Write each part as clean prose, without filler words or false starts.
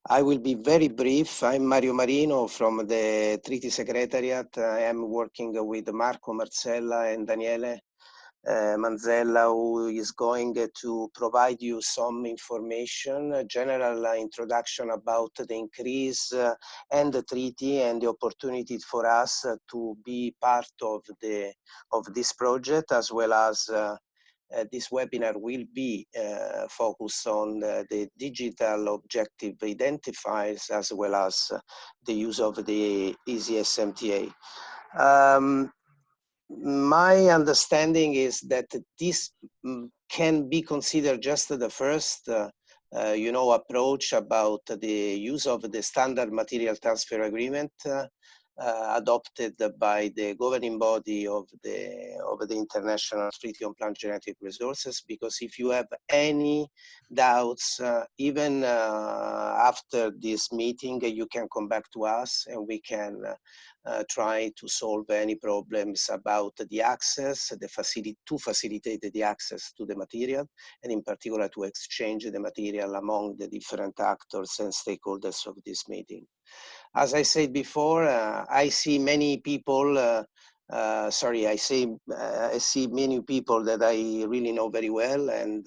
I will be very brief. I'm Mario Marino from the Treaty Secretariat. I am working with Marco Marcella and Daniele Manzella, who is going to provide you some information, a general introduction about the increase and the treaty and the opportunity for us to be part of this project, as well as this webinar will be focused on the digital objective identifiers as well as the use of the easy SMTA. My understanding is that this can be considered just the first approach about the use of the standard material transfer agreement adopted by the governing body of the International Treaty on Plant Genetic Resources, because if you have any doubts, even after this meeting, you can come back to us and we can try to solve any problems about the access, to facilitate the access to the material, and in particular to exchange the material among the different actors and stakeholders of this meeting. As I said before, I see many people, I see many people that I really know very well, and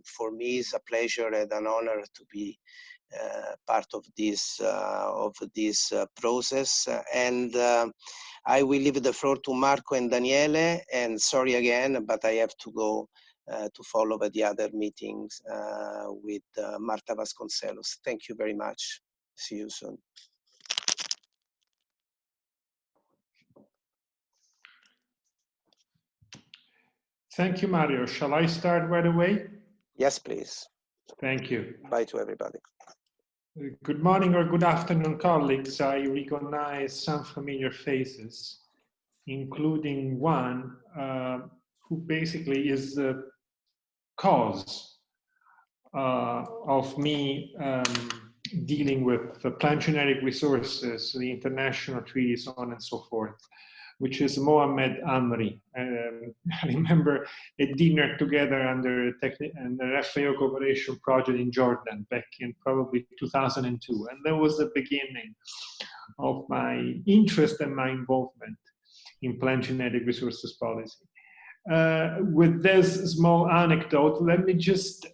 for me it's a pleasure and an honor to be part of this process. And I will leave the floor to Marco and Daniele, and sorry again, but I have to go to follow the other meetings with Marta Vasconcelos. Thank you very much. See you soon. Thank you, Mario. Shall I start right away? Yes, please. Thank you. Bye to everybody. Good morning or good afternoon, colleagues. I recognize some familiar faces, including one who basically is the cause of me dealing with the plant genetic resources, the international treaties, so on and so forth, which is Mohamed Amri. I remember a dinner together under the FAO cooperation project in Jordan back in probably 2002. And that was the beginning of my interest and my involvement in plant genetic resources policy. With this small anecdote, let me just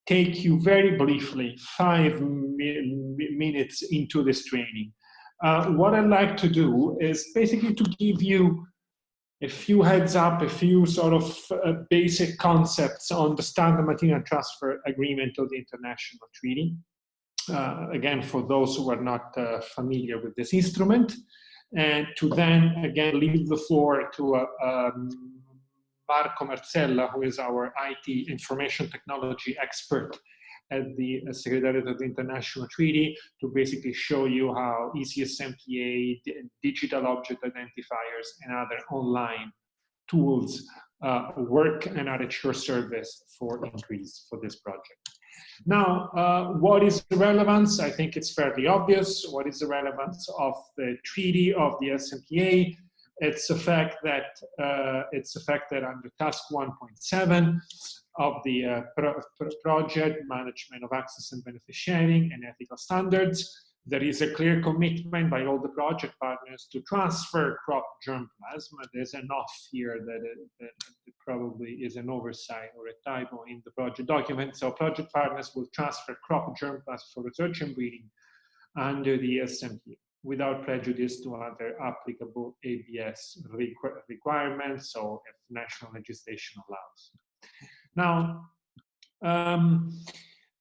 take you very briefly 5 minutes into this training. What I'd like to do is basically to give you a few heads up, a few sort of basic concepts on the standard material transfer agreement of the international treaty. Again, for those who are not familiar with this instrument, and to then again leave the floor to Marco Marcella, who is our IT information technology expert at the Secretariat of the International Treaty, to basically show you how ECSMTA, digital object identifiers, and other online tools work and are at your service for increase for this project. Now, what is the relevance? I think it's fairly obvious. What is the relevance of the treaty of the SMTA? It's the fact that under Task 1.7 of the project management of access and benefit sharing and ethical standards, there is a clear commitment by all the project partners to transfer crop germplasm. There's an off here that it probably is an oversight or a typo in the project document. So project partners will transfer crop germplasm for research and breeding under the SMTA without prejudice to other applicable ABS requirements, so if national legislation allows. Now,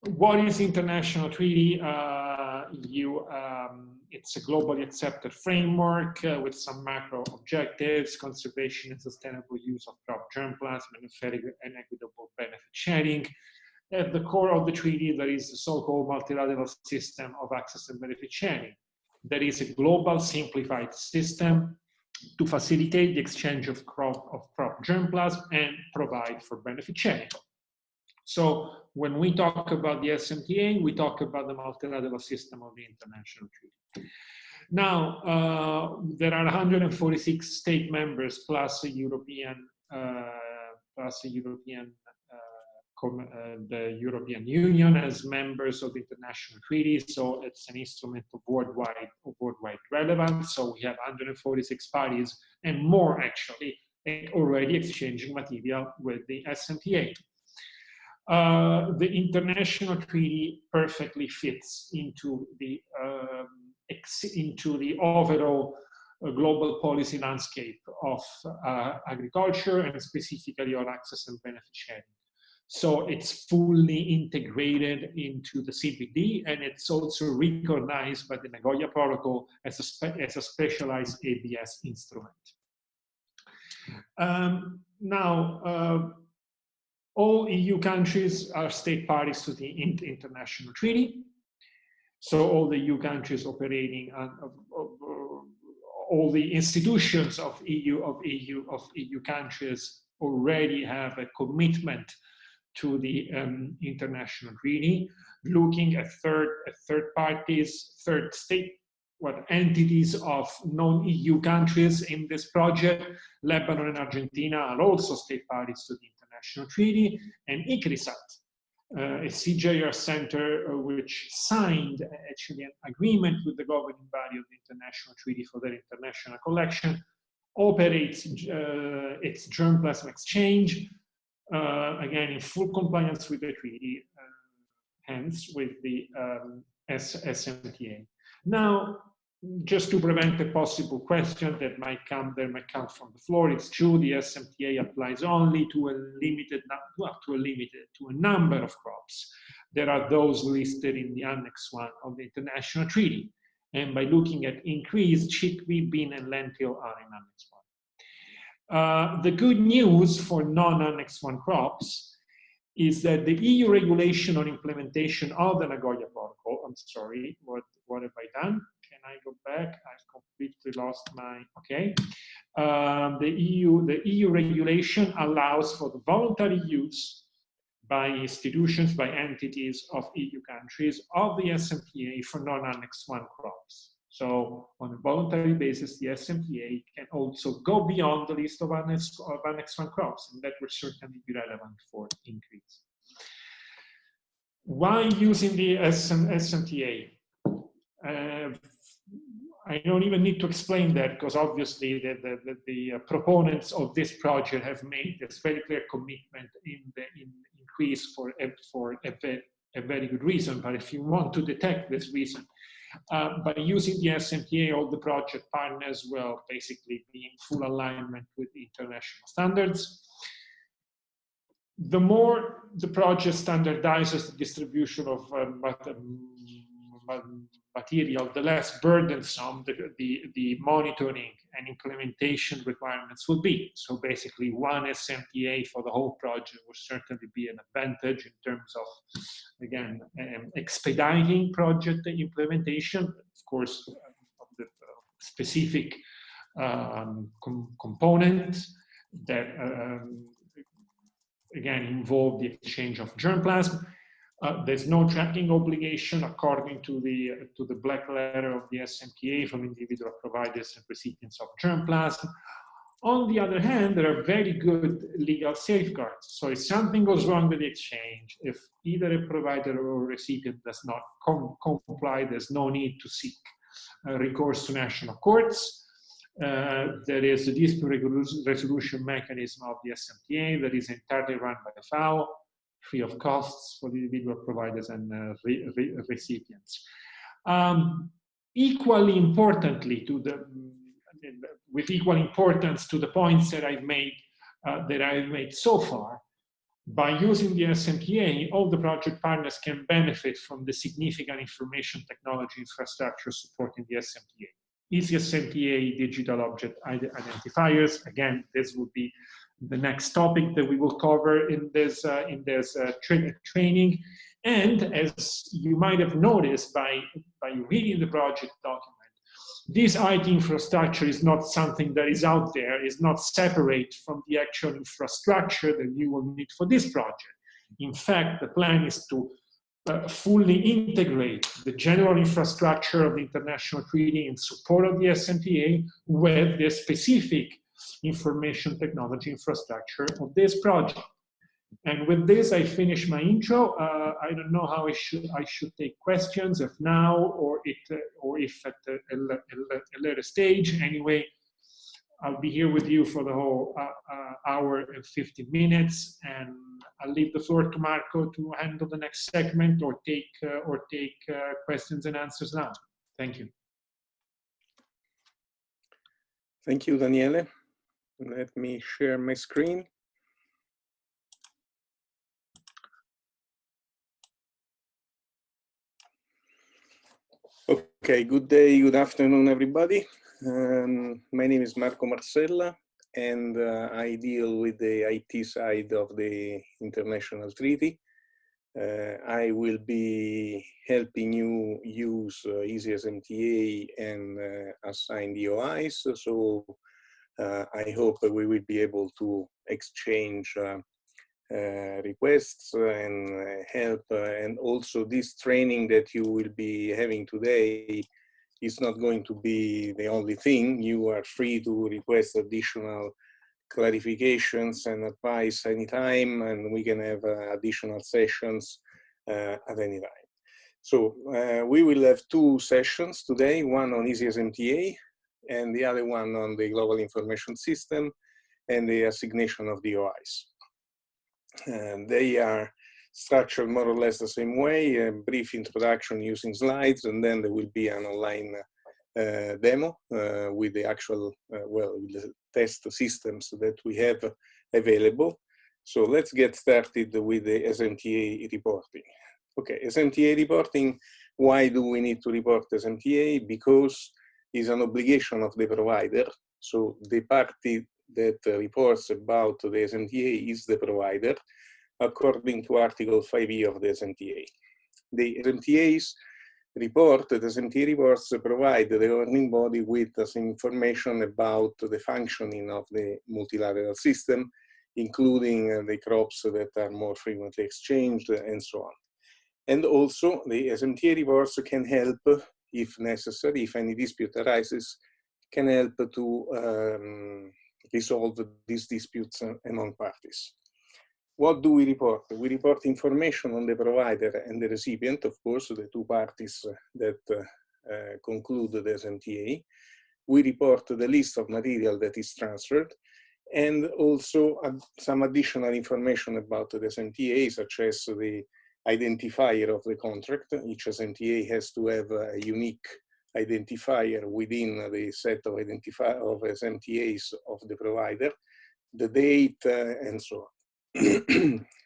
what is international treaty? It's a globally accepted framework with some macro objectives: conservation and sustainable use of crop germplasm, and fair and equitable benefit sharing. At the core of the treaty, there is the so-called multilateral system of access and benefit sharing. There is a global simplified system to facilitate the exchange of crop germplasm and provide for benefit sharing. So when we talk about the SMTA, we talk about the multilateral system of the international treaty. Now, there are 146 state members plus a European the European Union as members of the international treaty, so it's an instrument of worldwide relevance. So we have 146 parties and more actually already exchanging material with the SMTA. The international treaty perfectly fits into the overall global policy landscape of agriculture, and specifically on access and benefit sharing. So it's fully integrated into the CBD, and it's also recognized by the Nagoya Protocol as a specialized ABS instrument. Now, all EU countries are state parties to the international treaty. So all the EU countries operating all the institutions of EU countries already have a commitment to the international treaty, looking at third parties, third state, entities of non-EU countries in this project. Lebanon and Argentina are also state parties to the international treaty, and ICRISAT, a CJR center which signed actually an agreement with the governing body of the international treaty for their international collection, operates its germplasm exchange, again in full compliance with the treaty, hence with the SMTA. Now, just to prevent a possible question that might come from the floor, it's true the SMTA applies only to a number of crops. There are those listed in the Annex 1 of the international treaty, and by looking at increased, chickpea, bean, and lentil are in Annex 1. The good news for non-Annex 1 crops is that the EU regulation on implementation of the Nagoya Protocol, I'm sorry, what have I done? Can I go back? I've completely lost my, okay. The EU regulation allows for the voluntary use by institutions, by entities of EU countries of the SMTA for non-Annex 1 crops. So on a voluntary basis, the SMTA can also go beyond the list of Annex 1 crops, and that would certainly be relevant for increase. Why using the SMTA? I don't even need to explain that, because obviously the proponents of this project have made this very clear commitment in increase for a very good reason. But if you want to detect this reason, by using the SMTA, all the project partners will basically be in full alignment with the international standards. The more the project standardizes the distribution of material, the less burdensome the monitoring and implementation requirements will be. So basically, one SMTA for the whole project will certainly be an advantage in terms of, again, expediting project implementation, of course, of the specific components that, again, involve the exchange of germplasm. There's no tracking obligation according to the black letter of the SMTA from individual providers and recipients of germplasm. On the other hand, there are very good legal safeguards. So if something goes wrong with the exchange, if either a provider or a recipient does not comply, there's no need to seek recourse to national courts. There is a dispute resolution mechanism of the SMTA that is entirely run by the FAO, free of costs for the individual providers and recipients. Equally importantly, with equal importance to the points that I've made so far, by using the SMTA, all the project partners can benefit from the significant information technology infrastructure supporting the SMTA. Easy SMTA digital object identifiers. Again, this will be the next topic that we will cover in this training. And as you might have noticed by reading the project document, this IT infrastructure is not something that is out there, is not separate from the actual infrastructure that you will need for this project. In fact, the plan is to fully integrate the general infrastructure of the international treaty in support of the SMTA with the specific information technology infrastructure of this project. And with this, I finish my intro. I don't know how I should take questions, if now or if at a later stage. Anyway, I'll be here with you for the whole hour and 50 minutes, and I'll leave the floor to Marco to handle the next segment or take questions and answers now. Thank you. Thank you, Daniele. Let me share my screen. Okay, good day, good afternoon, everybody. My name is Marco Marcella, and I deal with the IT side of the international treaty. I will be helping you use easy SMTA and assign DOIs. So I hope that we will be able to exchange requests and help. And also this training that you will be having today is not going to be the only thing. You are free to request additional clarifications and advice anytime, and we can have additional sessions at any time. So we will have two sessions today, one on easy SMTA and the other one on the global information system and the assignation of DOIs. And they are structured more or less the same way, a brief introduction using slides, and then there will be an online demo with the actual, with the test systems that we have available. So let's get started with the SMTA reporting. Okay, SMTA reporting, why do we need to report SMTA? Because it's an obligation of the provider. So the party that reports about the SMTA is the provider, according to Article 5E of the SMTA. The SMTA's report, the SMTA reports provide the governing body with some information about the functioning of the multilateral system, including the crops that are more frequently exchanged and so on. And also the SMTA reports can help, if necessary, if any dispute arises, can help to resolve these disputes among parties. What do we report? We report information on the provider and the recipient, of course, the two parties that conclude the SMTA. We report the list of material that is transferred, and also some additional information about the SMTA, such as the identifier of the contract. Each SMTA has to have a unique identifier within the set of SMTAs of the provider, the date, and so on.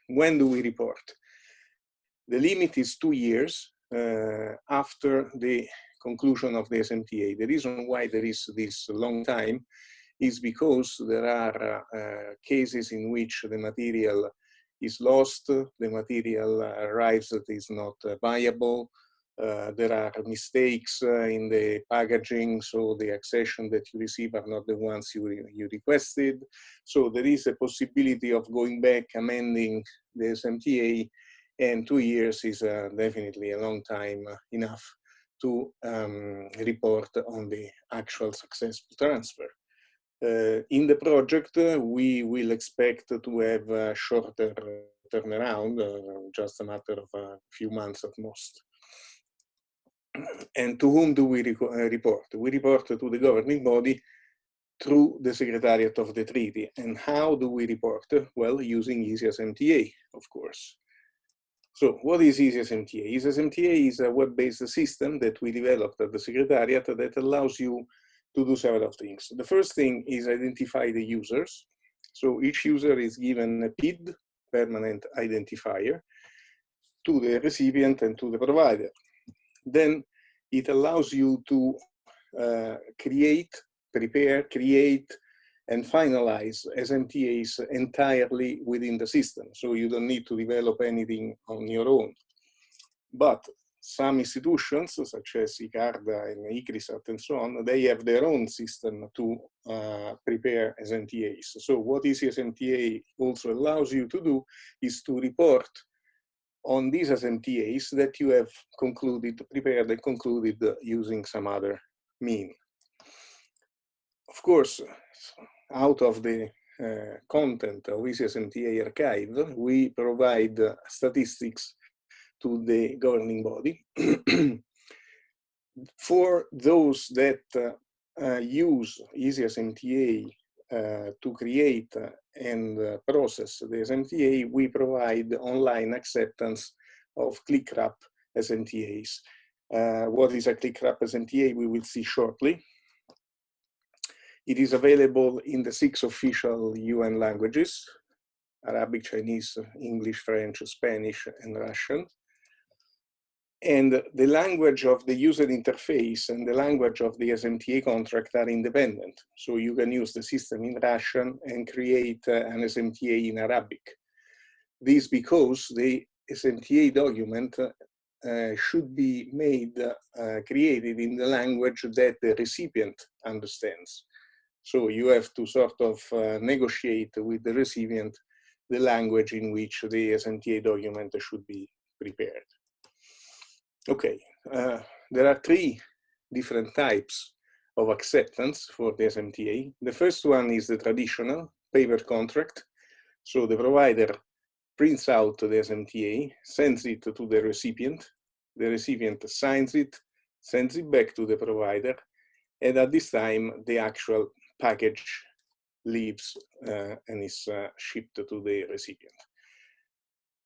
When do we report? The limit is 2 years after the conclusion of the SMTA. The reason why there is this long time is because there are cases in which the material is lost, the material arrives that is not viable, there are mistakes in the packaging, so the accession that you receive are not the ones you requested. So there is a possibility of going back, amending the SMTA, and 2 years is definitely a long time enough to report on the actual successful transfer. In the project, we will expect to have a shorter turnaround, just a matter of a few months at most. And to whom do we report? We report to the governing body through the Secretariat of the Treaty. And how do we report? Well, using easy SMTA, of course. So what is easy SMTA? Easy SMTA is a web-based system that we developed at the Secretariat that allows you to do several things. The first thing is identify the users. So each user is given a PID, permanent identifier, to the recipient and to the provider. Then it allows you to prepare, create, and finalize SMTAs entirely within the system. So you don't need to develop anything on your own. But some institutions, such as ICARDA and ICRISAT and so on, they have their own system to prepare SMTAs. So what easy SMTA also allows you to do is to report on these SMTAs that you have concluded, prepared and concluded using some other mean. Of course, out of the content of EasySMTA archive, we provide statistics to the governing body. For those that use EasySMTA to create and process the SMTA, we provide online acceptance of click-wrap SMTAs. What is a click-wrap SMTA, we will see shortly. It is available in the 6 official UN languages: Arabic, Chinese, English, French, Spanish, and Russian. And the language of the user interface and the language of the SMTA contract are independent. So you can use the system in Russian and create an SMTA in Arabic. This because the SMTA document should be made, created in the language that the recipient understands. So you have to sort of negotiate with the recipient the language in which the SMTA document should be prepared. Okay, there are 3 different types of acceptance for the SMTA. The first one is the traditional paper contract. So the provider prints out the SMTA, sends it to the recipient signs it, sends it back to the provider, and at this time the actual package leaves and is shipped to the recipient.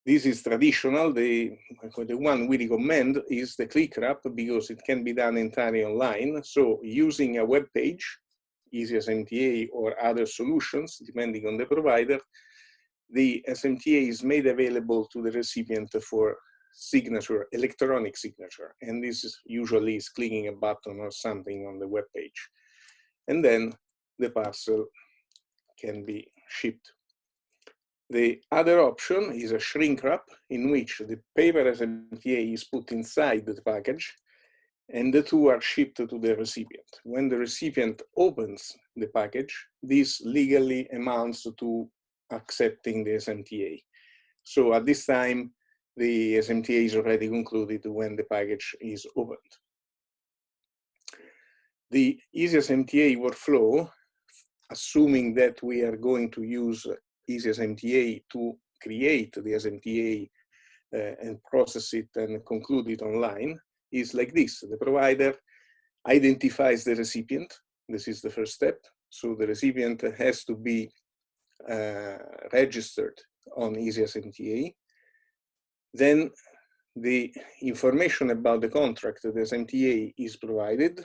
This is traditional. The one we recommend is the click-wrap because it can be done entirely online. So using a web page, EasySMTA or other solutions, depending on the provider, the SMTA is made available to the recipient for signature, electronic signature. And this is usually is clicking a button or something on the web page. And then the parcel can be shipped. The other option is a shrink wrap, in which the paper SMTA is put inside the package and the 2 are shipped to the recipient. When the recipient opens the package, this legally amounts to accepting the SMTA. So at this time, the SMTA is already concluded when the package is opened. The EasySMTA workflow, assuming that we are going to use EasySMTA to create the SMTA and process it and conclude it online, is like this. The provider identifies the recipient. This is the first step. So the recipient has to be registered on EasySMTA. Then the information about the contract, the SMTA, is provided.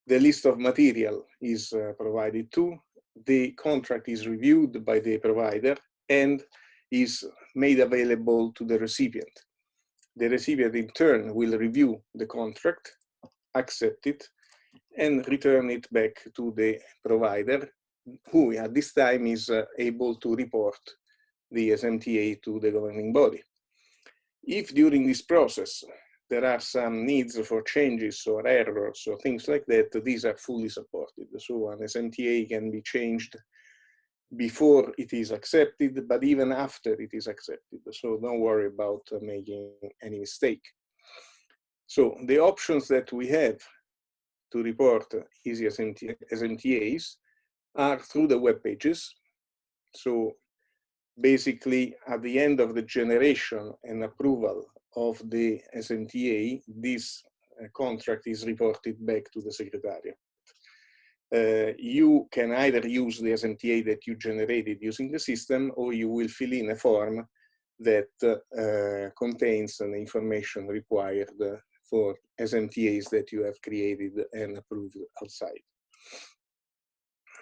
The list of material is provided too. The contract is reviewed by the provider and is made available to the recipient. The recipient in turn will review the contract, accept it, and return it back to the provider, who at this time is able to report the SMTA to the governing body. If during this process there are some needs for changes or errors or things like that, these are fully supported. So an SMTA can be changed before it is accepted, but even after it is accepted. So don't worry about making any mistake. So the options that we have to report EasySMTAs are through the web pages. So basically, at the end of the generation and approval of the SMTA, this contract is reported back to the Secretariat. You can either use the SMTA that you generated using the system, or you will fill in a form that contains the information required for SMTAs that you have created and approved outside.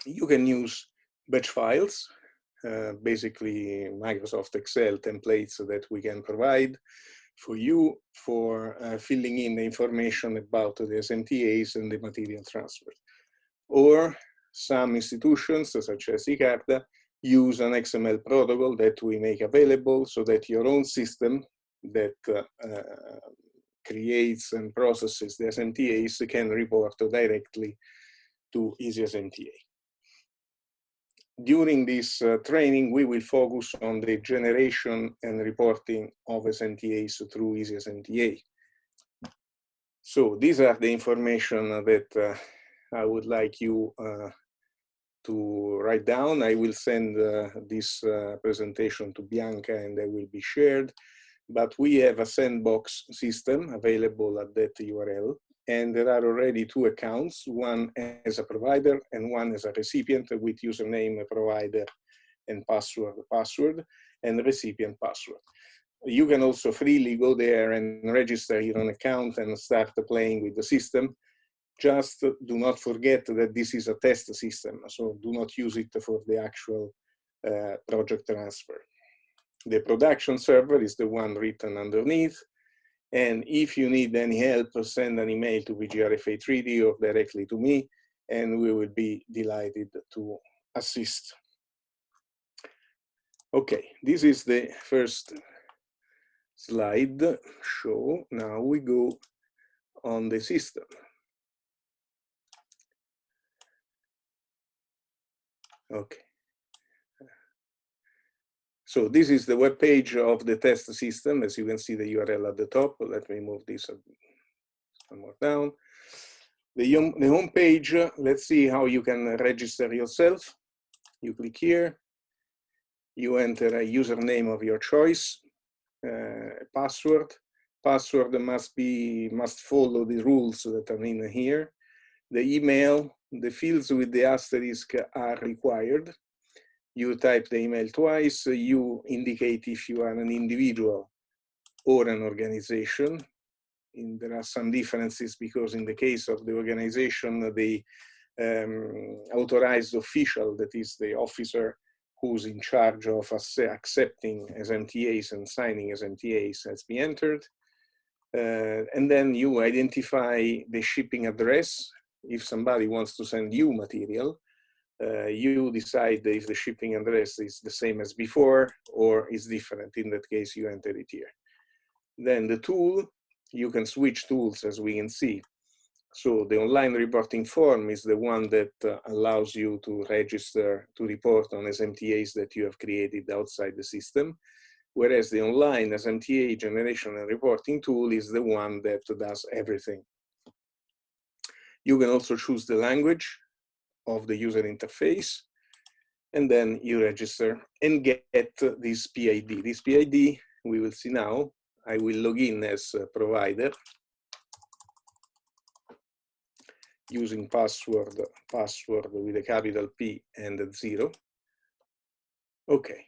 You can use batch files, basically Microsoft Excel templates that we can provide for you for filling in the information about the SMTAs and the material transfer. Or some institutions, such as ICARDA, use an XML protocol that we make available so that your own system that creates and processes the SMTAs can report directly to EasySMTA. During this training, we will focus on the generation and reporting of SMTAs through EasySMTA. So these are the information that I would like you to write down. I will send this presentation to Bianca and they will be shared. But we have a sandbox system available at that URL. And there are already two accounts, one as a provider and one as a recipient with username, provider, and password, and recipient password. You can also freely go there and register your own account and start playing with the system. Just do not forget that this is a test system, so do not use it for the actual project transfer. The production server is the one written underneath. And if you need any help, send an email to VGRFA3D or directly to me, and we will be delighted to assist. Okay, this is the first slide show. Now we go on the system. Okay. So this is the web page of the test system. As you can see, the URL at the top. Let me move this one more down. The home page, let's see how you can register yourself. You click here. You enter a username of your choice, password. Password must follow the rules that are in here. The email, the fields with the asterisk are required. You type the email twice. You indicate if you are an individual or an organization. There are some differences because in the case of the organization, the authorized official, that is the officer who's in charge of accepting SMTAs and signing SMTAs, has been entered. And then you identify the shipping address. If somebody wants to send you material, you decide if the shipping address is the same as before or is different. In that case, you enter it here. Then the tool, you can switch tools as we can see. So the online reporting form is the one that allows you to register to report on SMTAs that you have created outside the system, whereas the online SMTA generation and reporting tool is the one that does everything. You can also choose the language of the user interface, and then you register and get this PID. This PID, we will see now. I will log in as a provider using password with a capital P and a 0. Okay,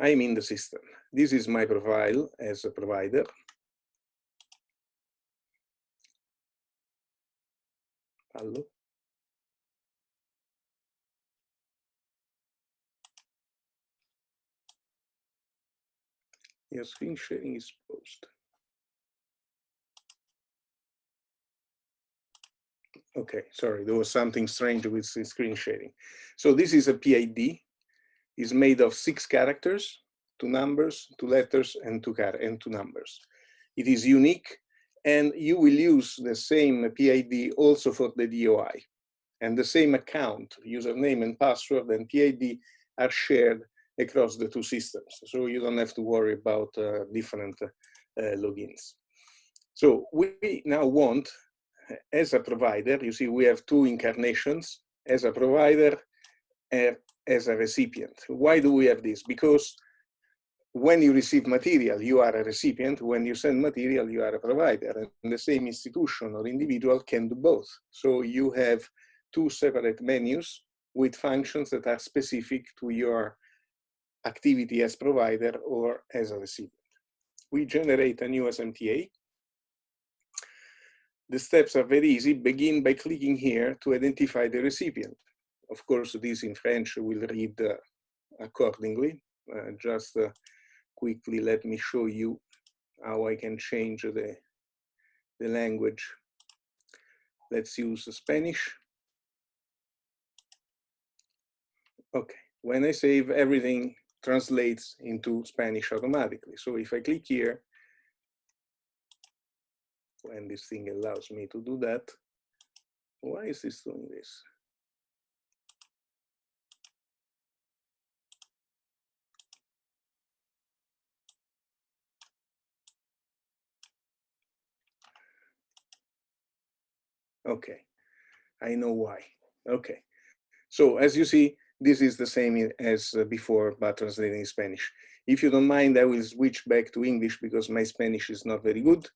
I'm in the system. This is my profile as a provider. Hello. Your screen sharing is paused. Okay, sorry, there was something strange with screen sharing. So this is a PID. It's made of 6 characters, 2 numbers, 2 letters, and 2 numbers. It is unique, and you will use the same PID also for the DOI. And the same account, username and password and PID are shared across the 2 systems. So you don't have to worry about different logins. So we now want, as a provider, you see we have 2 incarnations, as a provider, as a recipient. Why do we have this? Because when you receive material, you are a recipient. When you send material, you are a provider. And the same institution or individual can do both. So you have 2 separate menus with functions that are specific to your activity as provider or as a recipient. We generate a new SMTA. The steps are very easy. Begin by clicking here to identify the recipient. Of course, this in French will read accordingly. Just quickly, let me show you how I can change the language. Let's use Spanish. Okay, when I save, everything translates into Spanish automatically. So if I click here, when this thing allows me to do that, why is this doing this? Okay, I know why. Okay, So as you see, this is the same as before, but translated in Spanish. If you don't mind, I will switch back to English because my Spanish is not very good.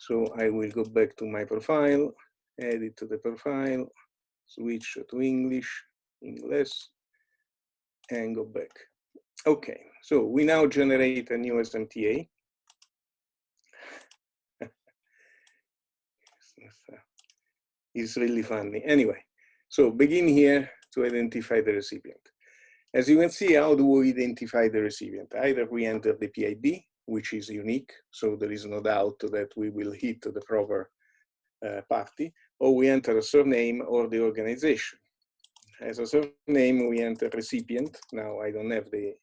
So I will go back to my profile, edit the profile, switch to English, and go back. Okay, so we now generate a new SMTA. It's really funny. Anyway, so begin here to identify the recipient. As you can see, how do we identify the recipient? Either we enter the PID, which is unique, so there is no doubt that we will hit the proper party, or we enter a surname or the organization. As a surname, we enter recipient. Now I don't have the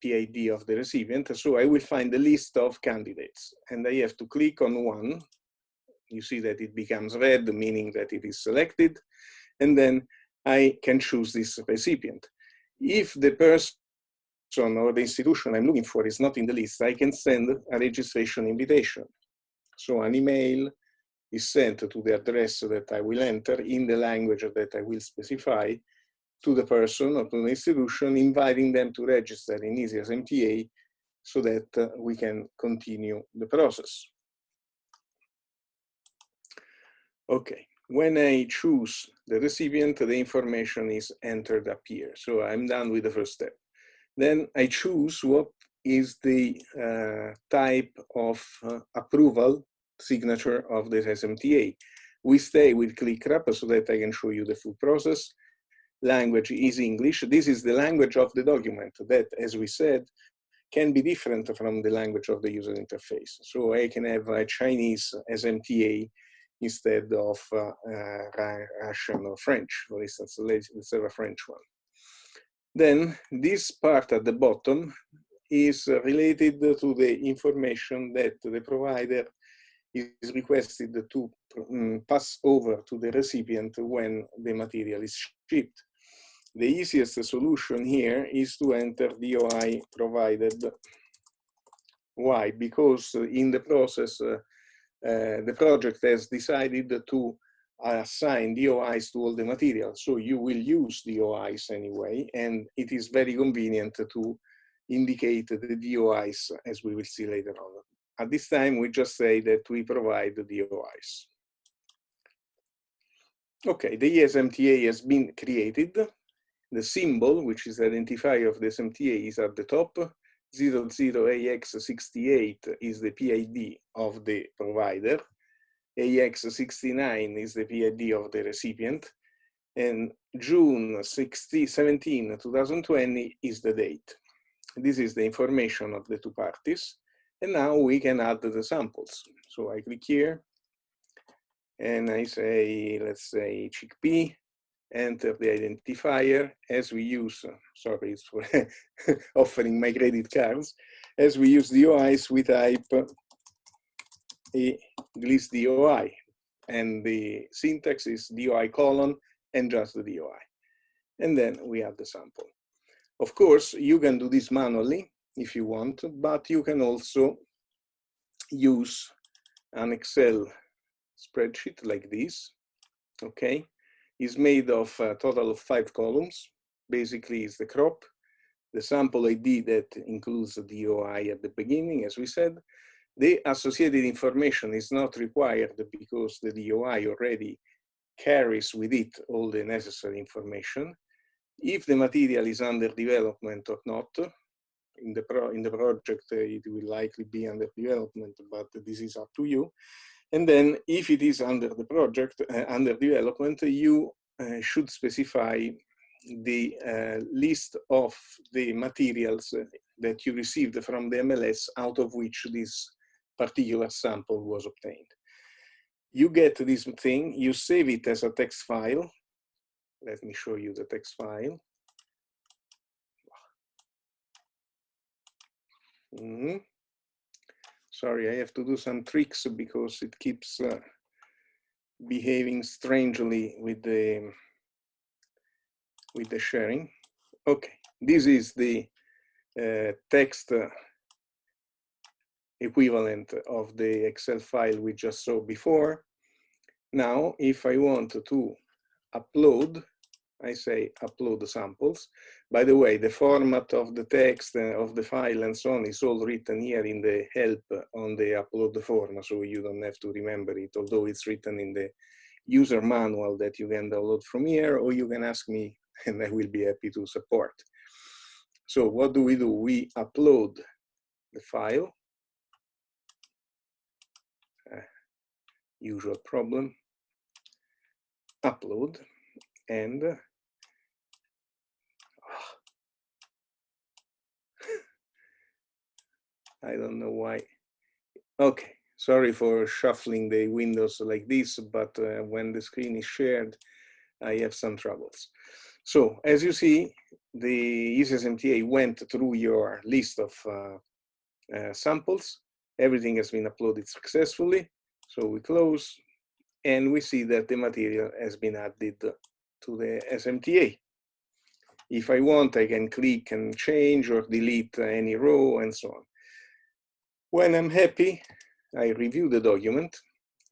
PID of the recipient, so I will find the list of candidates, and I have to click on one. You see that it becomes red, meaning that it is selected, and then I can choose this recipient. If the person or the institution I'm looking for is not in the list, I can send a registration invitation. So an email is sent to the address that I will enter in the language that I will specify to the person or to the institution, inviting them to register in Easy SMTA so that we can continue the process. Okay, when I choose the recipient, the information is entered up here. So I'm done with the first step. Then I choose what is the type of approval signature of the SMTA. We stay with ClickWrap so that I can show you the full process. Language is English. This is the language of the document that, as we said, can be different from the language of the user interface. So I can have a Chinese SMTA instead of Russian or French, for instance. Let's have a French one. Then this part at the bottom is related to the information that the provider is requested to pass over to the recipient when the material is shipped. The easiest solution here is to enter DOI provided. Why? Because in the process, the project has decided to assign DOIs to all the material. So you will use DOIs anyway, and it is very convenient to indicate the DOIs as we will see later on. At this time, we just say that we provide the DOIs. Okay, the SMTA has been created. The symbol, which is the identifier of the SMTA, is at the top. 00AX68 is the PID of the provider. AX69 is the PID of the recipient. And June 17, 2020 is the date. This is the information of the two parties. And now we can add the samples. So I click here and I say, let's say chickpea, enter the identifier as we use, sorry, it's for offering my credit cards. As we use DOIs, we type a gliss DOI, and the syntax is DOI colon and just the DOI. And then we add the sample. Of course, you can do this manually if you want, but you can also use an Excel spreadsheet like this, okay? Is made of a total of 5 columns. Basically, it's the crop, the sample ID that includes the DOI at the beginning, as we said. The associated information is not required because the DOI already carries with it all the necessary information. If the material is under development or not, in the project, it will likely be under development, but this is up to you. And then if it is under the project, under development, you should specify the list of the materials that you received from the MLS out of which this particular sample was obtained. You get this thing, you save it as a text file. Let me show you the text file. Sorry, I have to do some tricks because it keeps behaving strangely with the sharing. Okay, this is the text equivalent of the Excel file we just saw before. Now, if I want to upload I say upload the samples. By the way, the format of the text, of the file and so on is all written here in the help on the upload the form, so you don't have to remember it, although it's written in the user manual that you can download from here, or you can ask me and I will be happy to support. So what do? We upload the file. Usual problem. Upload, and I don't know why. Okay, sorry for shuffling the windows like this, but when the screen is shared, I have some troubles. So as you see, the SMTA went through your list of samples. Everything has been uploaded successfully. So we close, and we see that the material has been added to the SMTA. If I want, I can click and change or delete any row and so on. When I'm happy, I review the document,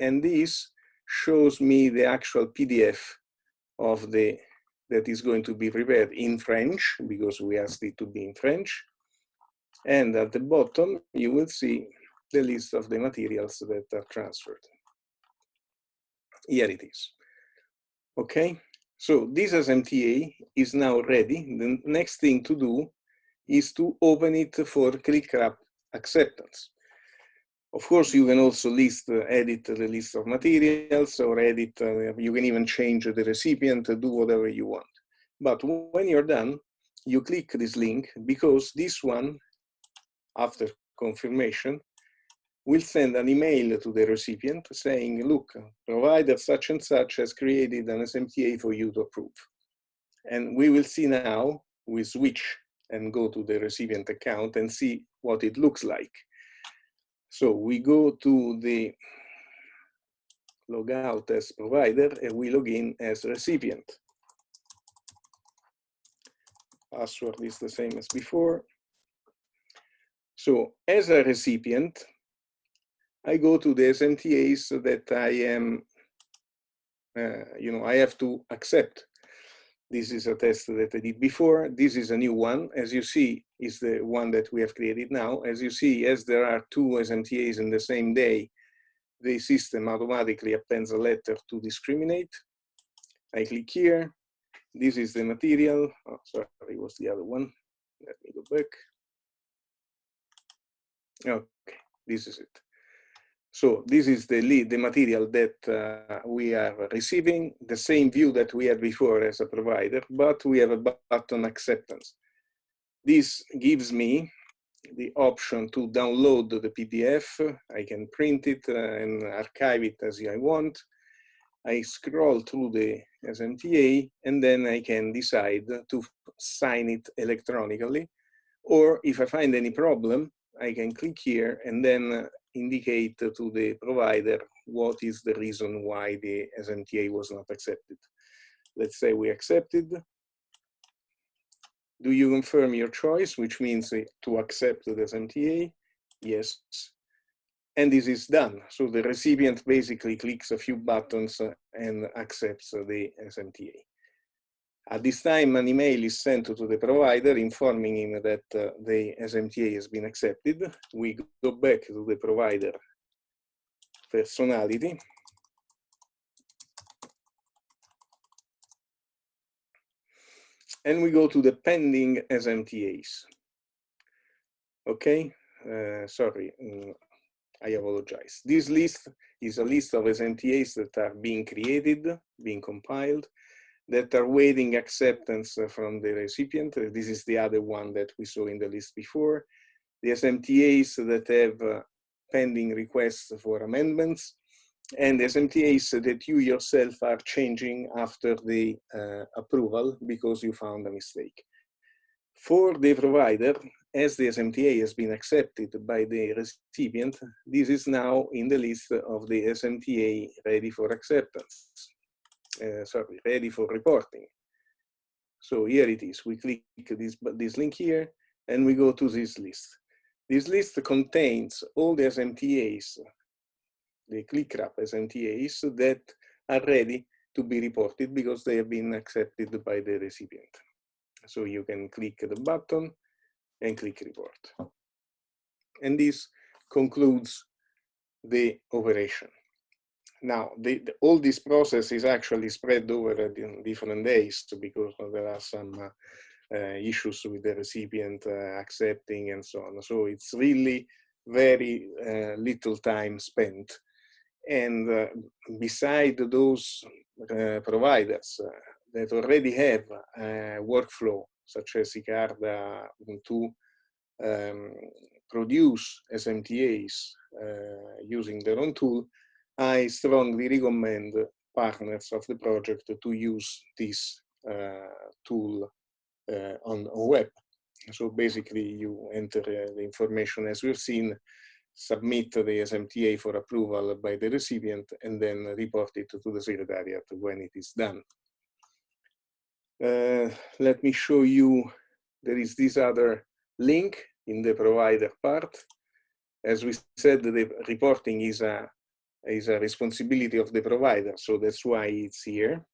and this shows me the actual PDF of that is going to be prepared in French, because we asked it to be in French. And at the bottom, you will see the list of the materials that are transferred. Here it is. Okay, so this SMTA is now ready. The next thing to do is to open it for click-wrap acceptance. Of course, you can also edit the list of materials, or edit, you can even change the recipient, do whatever you want. But when you're done, you click this link, because this one, after confirmation, will send an email to the recipient saying, look, provider such and such has created an SMTA for you to approve. And we will see now, we switch and go to the recipient account and see what it looks like. So we go to the logout as provider, and we log in as recipient. Password is the same as before. So as a recipient, I go to the SMTAs that I am, I have to accept. This is a test that I did before. This is a new one. As you see, is the one that we have created now. As you see, as there are two SMTAs in the same day, the system automatically appends a letter to discriminate. I click here. This is the material. Oh, sorry, it was the other one. Let me go back. Okay, this is it. So this is the material that we are receiving, the same view that we had before as a provider, but we have a button acceptance. This gives me the option to download the PDF. I can print it and archive it as I want. I scroll through the SMTA, and then I can decide to sign it electronically. Or if I find any problem, I can click here and then indicate to the provider what is the reason why the SMTA was not accepted. Let's say we accepted. Do you confirm your choice, which means to accept the SMTA? Yes. And this is done. So the recipient basically clicks a few buttons and accepts the SMTA. At this time, an email is sent to the provider informing him that the SMTA has been accepted. We go back to the provider personality. And we go to the pending SMTAs. Okay, sorry, I apologize. This list is a list of SMTAs that are being created, being compiled, that are waiting acceptance from the recipient. This is the other one that we saw in the list before. The SMTAs that have pending requests for amendments, and SMTAs that you yourself are changing after the approval because you found a mistake. For the provider, as the SMTA has been accepted by the recipient, this is now in the list of the SMTA ready for acceptance. Ready for reporting. So here it is. We click this link here, and we go to this list. This list contains all the SMTAs, the click-wrap SMTAs that are ready to be reported because they have been accepted by the recipient. So you can click the button and click report. And this concludes the operation. Now, all this process is actually spread over different days because there are some issues with the recipient accepting and so on. So it's really very little time spent. And beside those providers that already have a workflow, such as Icarda, to produce SMTAs using their own tool, I strongly recommend partners of the project to use this tool on web. So basically you enter the information as we've seen, submit the SMTA for approval by the recipient, and then report it to the Secretariat when it is done. Let me show you, there is this other link in the provider part. As we said, the reporting is a responsibility of the provider, so that's why it's here.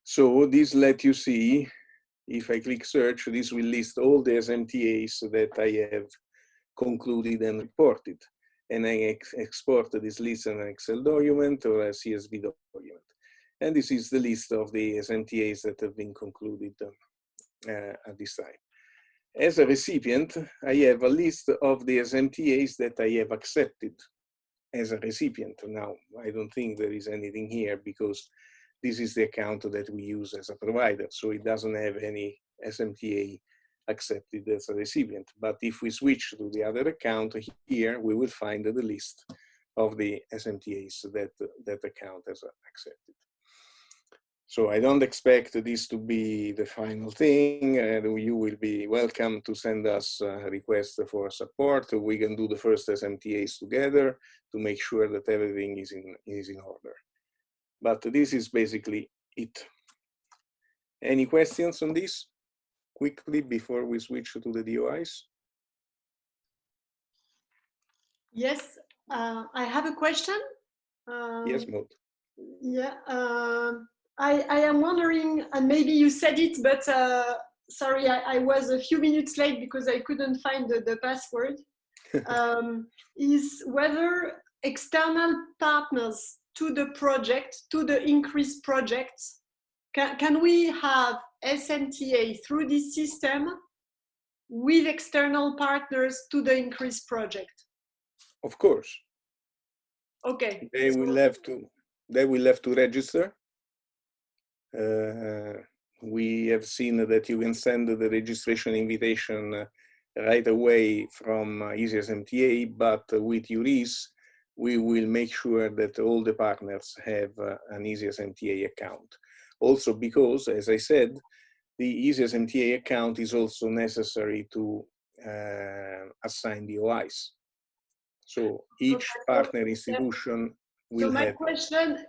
So this let you see, if I click search, this will list all the SMTAs that I have concluded and reported. And I export this list in an Excel document or a CSV document. And this is the list of the SMTAs that have been concluded at this time. As a recipient, I have a list of the SMTAs that I have accepted as a recipient. Now, I don't think there is anything here because this is the account that we use as a provider. So it doesn't have any SMTA accepted as a recipient. But if we switch to the other account here, we will find the list of the SMTAs that account as accepted. So I don't expect this to be the final thing. You will be welcome to send us a request for support. We can do the first SMTAs together to make sure that everything is in order. But this is basically it. Any questions on this quickly before we switch to the DOIs? Yes, I have a question. Yes, Maud. Yeah, I am wondering, and maybe you said it, but sorry, I was a few minutes late because I couldn't find the password, is whether external partners to the project, to the increased projects, can we have SMTA through this system with external partners to the increased project? Of course. Okay. They will have to register. We have seen that you can send the registration invitation right away from EasySMTA, but with URIS, we will make sure that all the partners have an EasySMTA account. Also because, as I said, the EasySMTA account is also necessary to assign DOIs. So each partner institution will have.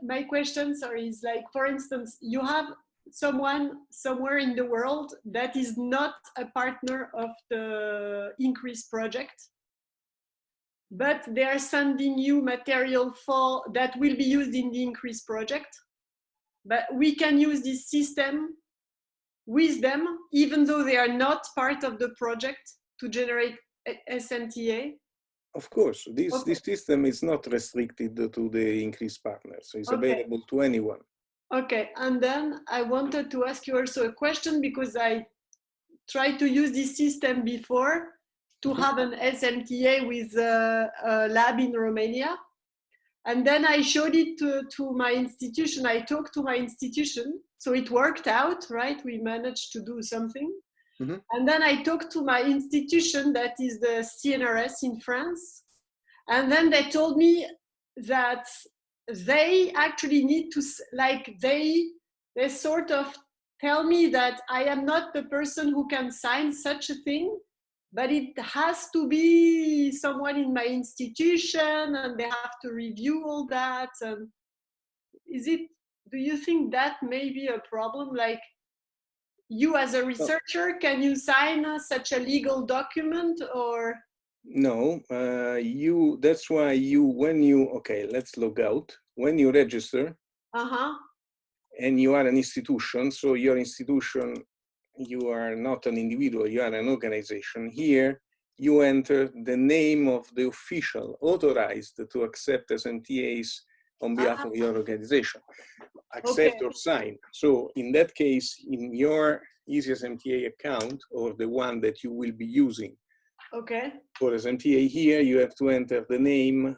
My question, sorry, is like, for instance, you have someone somewhere in the world that is not a partner of the increase project, but they are sending you material for that will be used in the increase project. But we can use this system with them, even though they are not part of the project, to generate SMTA. Of course, this system is not restricted to the increased partners. So it's available to anyone. Okay, and then I wanted to ask you also a question because I tried to use this system before to have an SMTA with a lab in Romania. And then I showed it to my institution. I talked to my institution. So it worked out, right? We managed to do something. Mm-hmm. And then I talked to my institution, that is the CNRS in France. And then they told me that they actually need to, like, they sort of tell me that I am not the person who can sign such a thing, but it has to be someone in my institution and they have to review all that. And do you think that may be a problem? Like, you as a researcher, can you sign such a legal document or? No, that's why okay, let's log out. When you register, Uh-huh. and you are an institution, so your institution, you are not an individual, you are an organization. Here, you enter the name of the official authorized to accept SMTAs on behalf of your organization. Accept Okay. or sign. So in that case, in your Easy SMTA account, or the one that you will be using Okay. for SMTA, here you have to enter the name.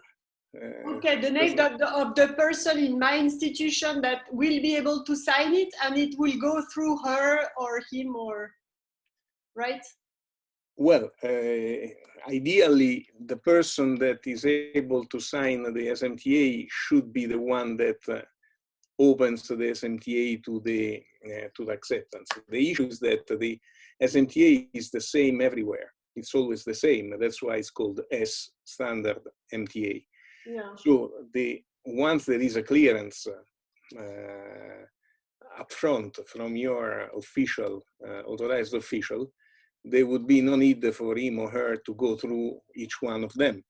Okay, the name of the person in my institution that will be able to sign it, and it will go through her or him, or right? Well, ideally, the person that is able to sign the SMTA should be the one that opens the SMTA to the acceptance. The issue is that the SMTA is the same everywhere. It's always the same. That's why it's called S standard MTA. Yeah. So once there is a clearance upfront from your official, authorized official, there would be no need for him or her to go through each one of them.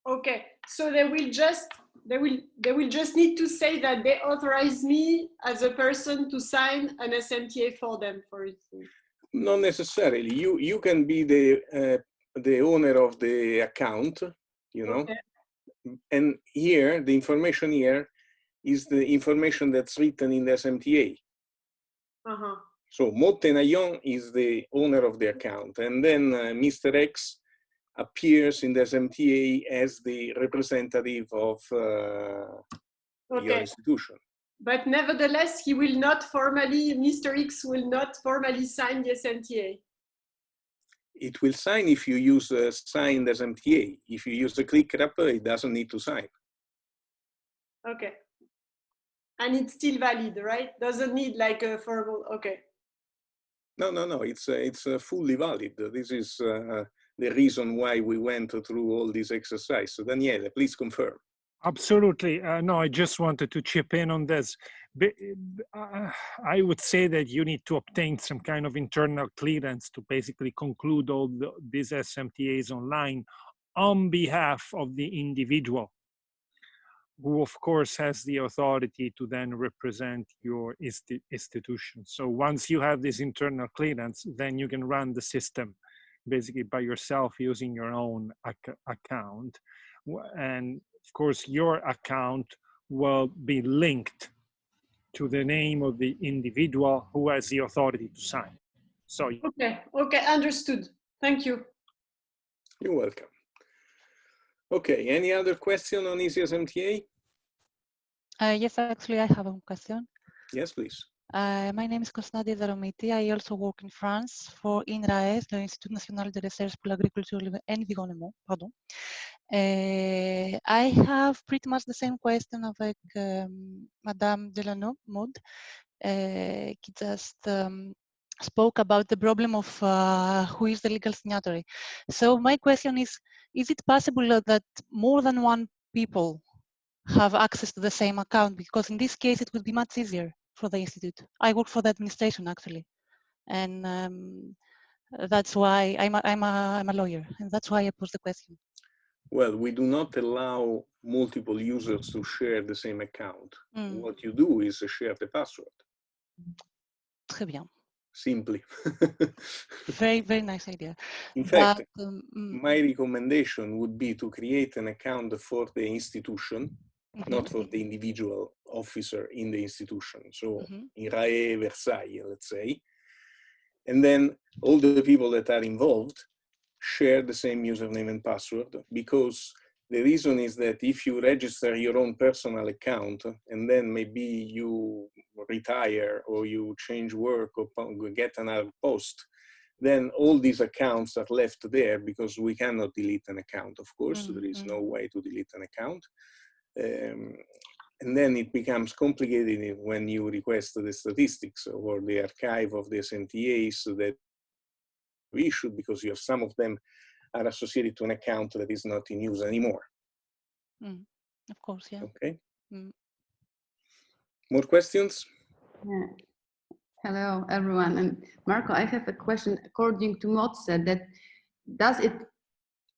Okay, so they will just need to say that they authorize me as a person to sign an SMTA for them, for instance. Not necessarily. You can be the owner of the account, you know, Okay. and here the information here is the information that's written in the SMTA. Uh-huh. So Mottenayon is the owner of the account, and then Mr. X appears in the SMTA as the representative of your institution. But nevertheless, he will not formally, Mr. X will not formally sign the SMTA. It will sign if you use a signed SMTA. If you use a click wrapper, it doesn't need to sign. Okay. And it's still valid, right? Doesn't need like a formal, okay. No, it's fully valid. This is the reason why we went through all this exercise. So Daniele, please confirm. Absolutely. No, I just wanted to chip in on this. I would say that you need to obtain some kind of internal clearance to basically conclude all these SMTAs online on behalf of the individual, who of course has the authority to then represent your institution. So once you have this internal clearance, then you can run the system basically by yourself using your own account. And of course, your account will be linked to the name of the individual who has the authority to sign. So okay, understood. Thank you. You're welcome. Okay, any other question on Easy SMTA? Yes, actually, I have a question. Yes, please. My name is Constantia Daromiti. I also work in France for INRAES, the Institut National de Recherche pour l'Agriculture et l'Environnement. Pardon. I have pretty much the same question avec Madame Delano Maud, qui just spoke about the problem of who is the legal signatory. So my question is it possible that more than one people have access to the same account? Because in this case, it would be much easier for the institute. I work for the administration actually, and that's why I'm a lawyer, and that's why I posed the question. Well, we do not allow multiple users to share the same account. What you do is share the password. Très bien. Simply. Very, very nice idea. In fact, my recommendation would be to create an account for the institution, not for the individual officer in the institution. So INRAE Versailles, let's say. And then all the people that are involved share the same username and password, because the reason is that if you register your own personal account and then maybe you retire or you change work or get another post, then all these accounts are left there because we cannot delete an account, of course. There is no way to delete an account. And then it becomes complicated when you request the statistics or the archive of the SMTAs that we issued, because you have some of them are associated to an account that is not in use anymore. Of course, yeah. Okay. More questions? Yeah. Hello, everyone. And Marco, I have a question. According to Maud said that, does it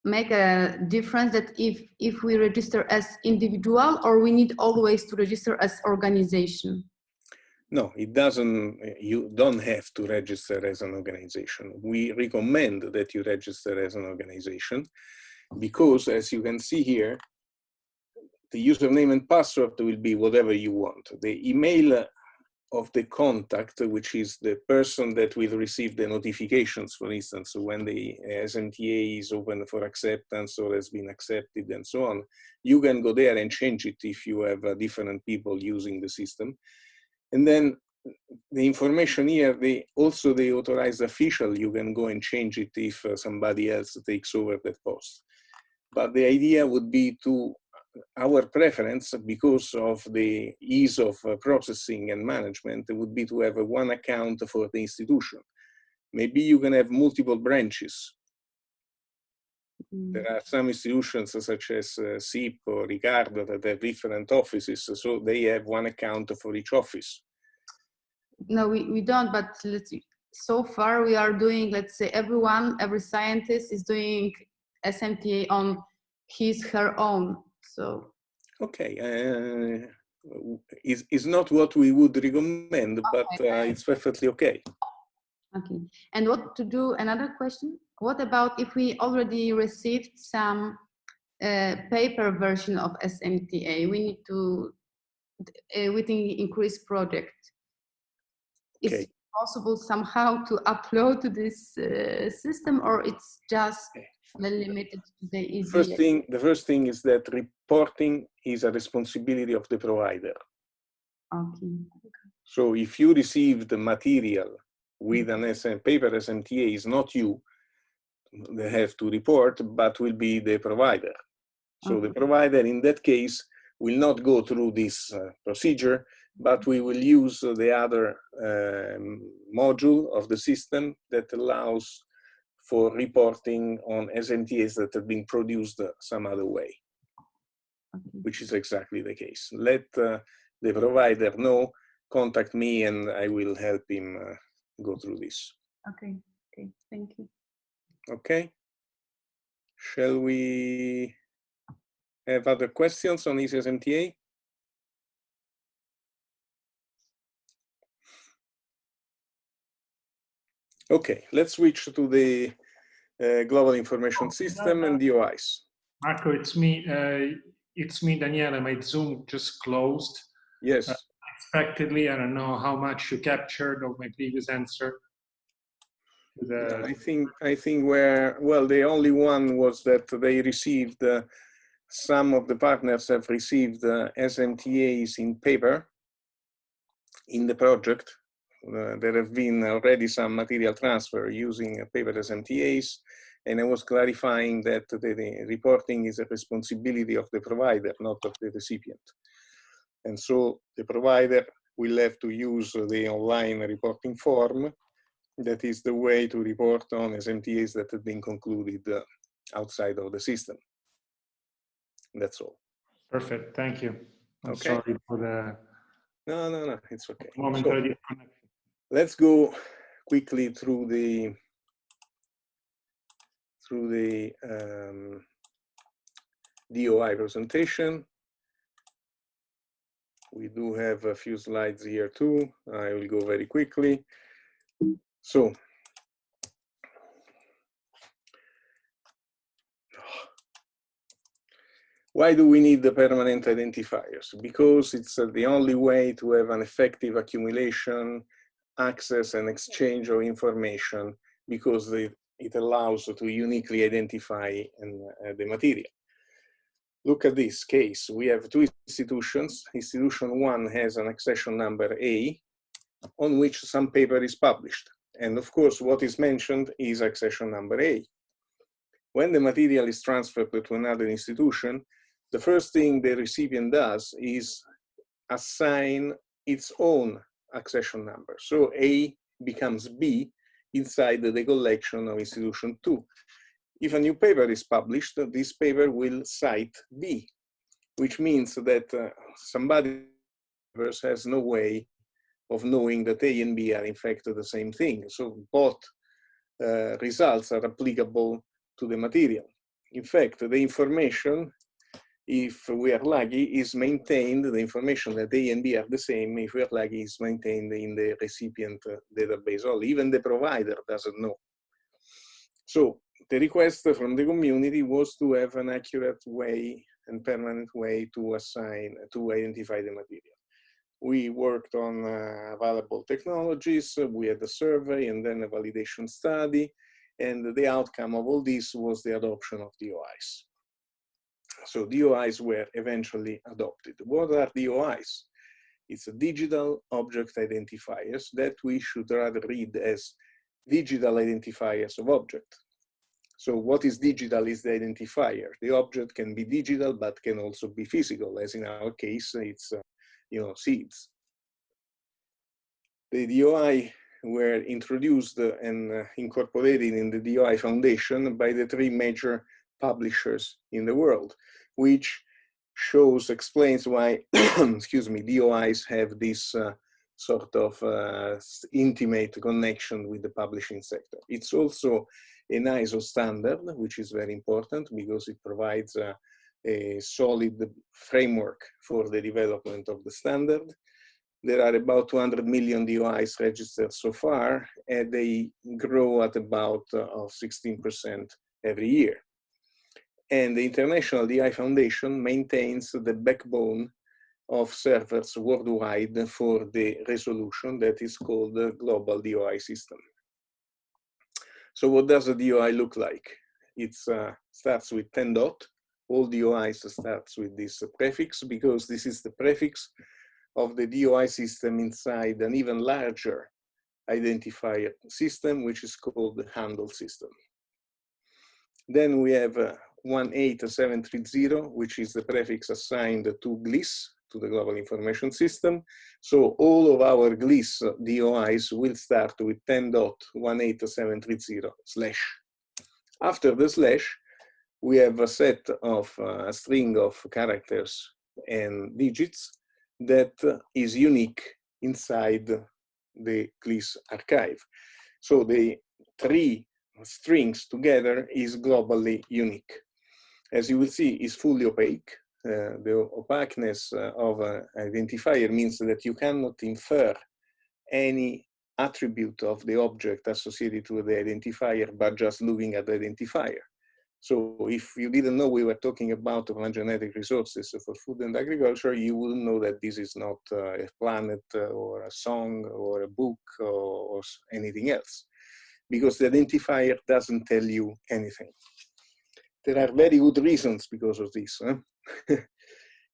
make a difference that if we register as individual, or we need always to register as organization? No, it doesn't. You don't have to register as an organization. We recommend that you register as an organization because, as you can see here, the username and password will be whatever you want. The email of the contact, which is the person that will receive the notifications, for instance, when the SMTA is open for acceptance or has been accepted and so on, you can go there and change it if you have different people using the system. And then the information here, also the authorized official, you can go and change it if somebody else takes over that post. But the idea would be to, our preference, because of the ease of processing and management, would be to have one account for the institution. Maybe you can have multiple branches. There are some institutions such as SIP or Ricardo that have different offices, so they have one account for each office. No, we don't, but let's see. So far we are doing, let's say every scientist is doing SMTA on her own, so. Okay, is not what we would recommend, but it's perfectly okay. Okay, and what to do, another question, what about if we already received some paper version of SMTA, we need to, within increase project. Okay. Is it possible somehow to upload to this system, or it's just limited to the easy? The first thing is that reporting is a responsibility of the provider. Okay. So if you receive the material with an paper SMTA, is not you that have to report, but will be the provider. So the provider in that case will not go through this procedure, but we will use the other module of the system that allows for reporting on SMTAs that have been produced some other way, which is exactly the case. Let the provider know, contact me, and I will help him go through this. Okay, okay, thank you. Okay. Shall we have other questions on this SMTA? Okay, let's switch to the global information system and DOIs. Marco, it's me, Daniele. My Zoom just closed. Yes. Unexpectedly, I don't know how much you captured of my previous answer. I think the only one was that they received, some of the partners have received SMTAs in paper in the project. There have been already some material transfer using paper SMTAs, and I was clarifying that the reporting is a responsibility of the provider, not of the recipient. And so the provider will have to use the online reporting form. That is the way to report on SMTAs that have been concluded outside of the system. That's all. Perfect, thank you. I'm okay. Sorry for the... No, it's okay. Momentary disconnection. Let's go quickly through the DOI presentation. We do have a few slides here too. I will go very quickly. So, why do we need the permanent identifiers? Because it's the only way to have an effective accumulation, access, and exchange of information, because it allows to uniquely identify the material. Look at this case. We have two institutions. Institution 1 has an accession number A, on which some paper is published. And of course, what is mentioned is accession number A. When the material is transferred to another institution, the first thing the recipient does is assign its own accession number. So A becomes B inside the collection of institution 2. If a new paper is published, this paper will cite B, which means that somebody has no way of knowing that A and B are in fact the same thing. So both results are applicable to the material. in fact, the information, if we are lucky, is maintained, the information that A and B are the same, if we are lucky, is maintained in the recipient database only. Even the provider doesn't know. So the request from the community was to have an accurate way and permanent way to identify the material. We worked on available technologies, we had a survey and then a validation study, and the outcome of all this was the adoption of DOIs. So DOIs were eventually adopted. What are DOIs? It's a digital object identifiers that we should rather read as digital identifiers of object. So what is digital is the identifier. The object can be digital, but can also be physical, as in our case, it's seeds. The DOI were introduced and incorporated in the DOI Foundation by the 3 major publishers in the world, which explains why, excuse me, DOIs have this sort of intimate connection with the publishing sector. It's also an ISO standard, which is very important because it provides a solid framework for the development of the standard. There are about 200 million DOIs registered so far, and they grow at about 16% every year. And the International DI Foundation maintains the backbone of servers worldwide for the resolution that is called the Global DOI System. So what does a DOI look like? It starts with 10 dot. All DOIs starts with this prefix because this is the prefix of the DOI system inside an even larger identifier system, which is called the handle system. Then we have 18730, which is the prefix assigned to GLIS, to the Global Information System. So all of our GLIS DOIs will start with 10.18730/. After the slash, we have a set of a string of characters and digits that is unique inside the GLIS archive. So the 3 strings together is globally unique. As you will see, it's fully opaque. The opaqueness of an identifier means that you cannot infer any attribute of the object associated with the identifier by just looking at the identifier. So if you didn't know we were talking about genetic resources for food and agriculture, you wouldn't know that this is not a planet or a song or a book or anything else, because the identifier doesn't tell you anything. There are very good reasons because of this.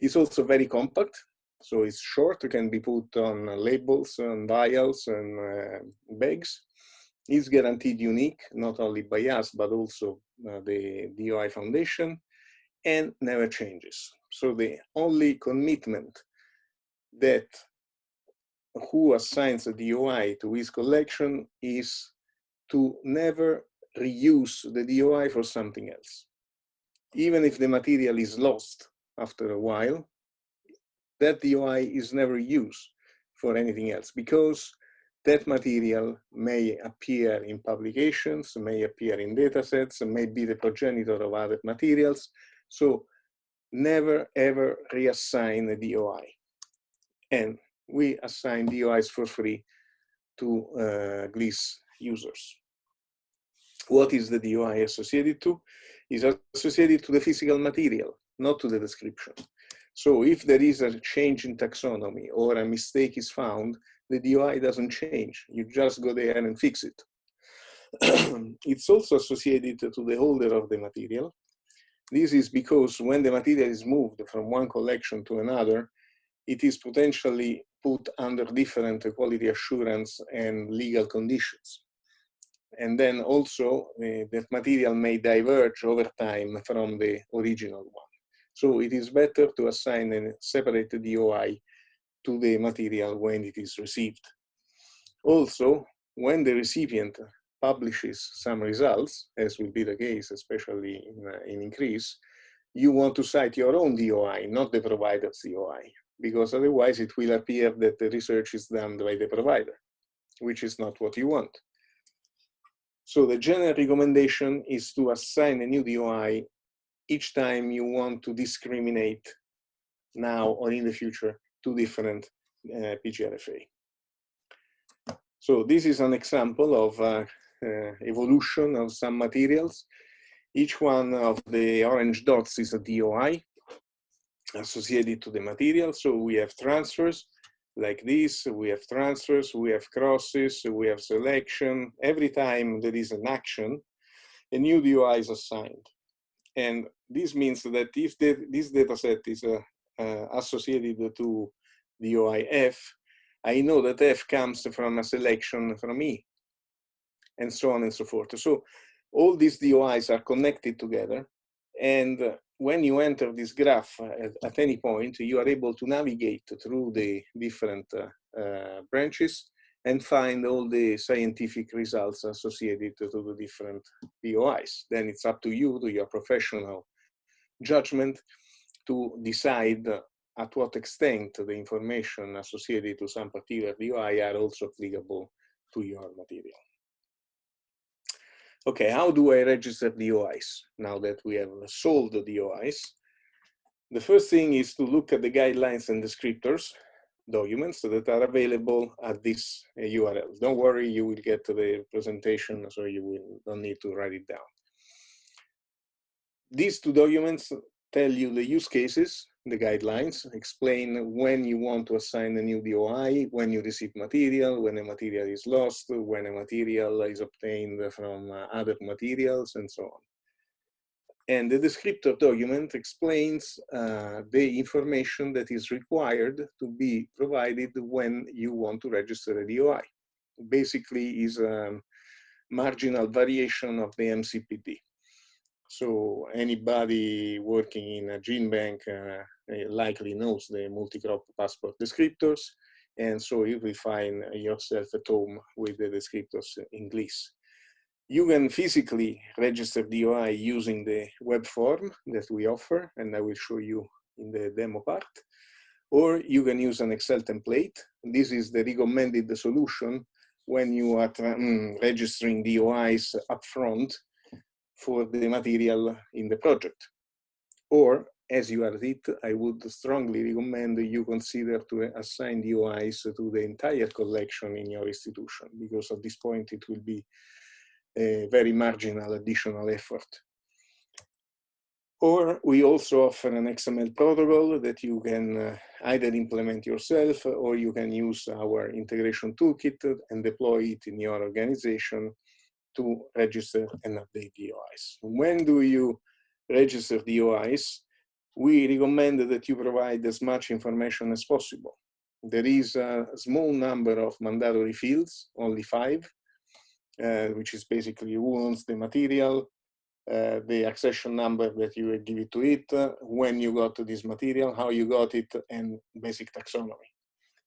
It's also very compact, so it's short, it can be put on labels and vials and bags. It's guaranteed unique, not only by us, but also the DOI Foundation, and never changes. So the only commitment that who assigns a DOI to his collection is to never reuse the DOI for something else. Even if the material is lost after a while, that DOI is never used for anything else, because that material may appear in publications, may appear in datasets, may be the progenitor of other materials. So never ever reassign a DOI. And we assign DOIs for free to GLIS users. What is the DOI associated to? Is associated to the physical material, not to the description. So if there is a change in taxonomy or a mistake is found, the DOI doesn't change. You just go there and fix it. It's also associated to the holder of the material. This is because when the material is moved from one collection to another, it is potentially put under different quality assurance and legal conditions. And then also that material may diverge over time from the original one. So it is better to assign a separate DOI to the material when it is received. Also, when the recipient publishes some results, as will be the case, especially in INCREASE, you want to cite your own DOI, not the provider's DOI, because otherwise it will appear that the research is done by the provider, which is not what you want. So the general recommendation is to assign a new DOI each time you want to discriminate now or in the future two different PGRFA. So this is an example of evolution of some materials. Each one of the orange dots is a DOI associated to the material. So we have transfers like this, we have transfers, we have crosses, we have selection. Every time there is an action, a new DOI is assigned. And this means that if this data set is associated to DOI F, I know that F comes from a selection from E, and so on and so forth. So all these DOIs are connected together, and when you enter this graph at any point, you are able to navigate through the different branches and find all the scientific results associated to the different DOIs. Then it's up to you, to your professional judgment, to decide at what extent the information associated to some particular DOI are also applicable to your material. Okay, how do I register DOIs now that we have solved the DOIs? The first thing is to look at the guidelines and descriptors documents that are available at this URL. Don't worry, you will get to the presentation, so you don't need to write it down. These two documents tell you the use cases, the guidelines, explain when you want to assign a new DOI, when you receive material, when a material is lost, when a material is obtained from other materials, and so on. And the descriptor document explains the information that is required to be provided when you want to register a DOI. Basically is a marginal variation of the MCPD. So anybody working in a gene bank likely knows the multi-crop passport descriptors. And so you will find yourself at home with the descriptors in GLIS. You can physically register DOI using the web form that we offer, and I will show you in the demo part. Or you can use an Excel template. This is the recommended solution when you are registering DOIs upfront for the material in the project. Or, as you are it, I would strongly recommend you consider to assign DOIs to the entire collection in your institution, because at this point it will be a very marginal additional effort. Or we also offer an XML protocol that you can either implement yourself, or you can use our integration toolkit and deploy it in your organization to register and update DOIs. When do you register DOIs? We recommend that you provide as much information as possible. There is a small number of mandatory fields, only 5, which is basically who owns the material, the accession number that you give it to it, when you got to this material, how you got it, and basic taxonomy.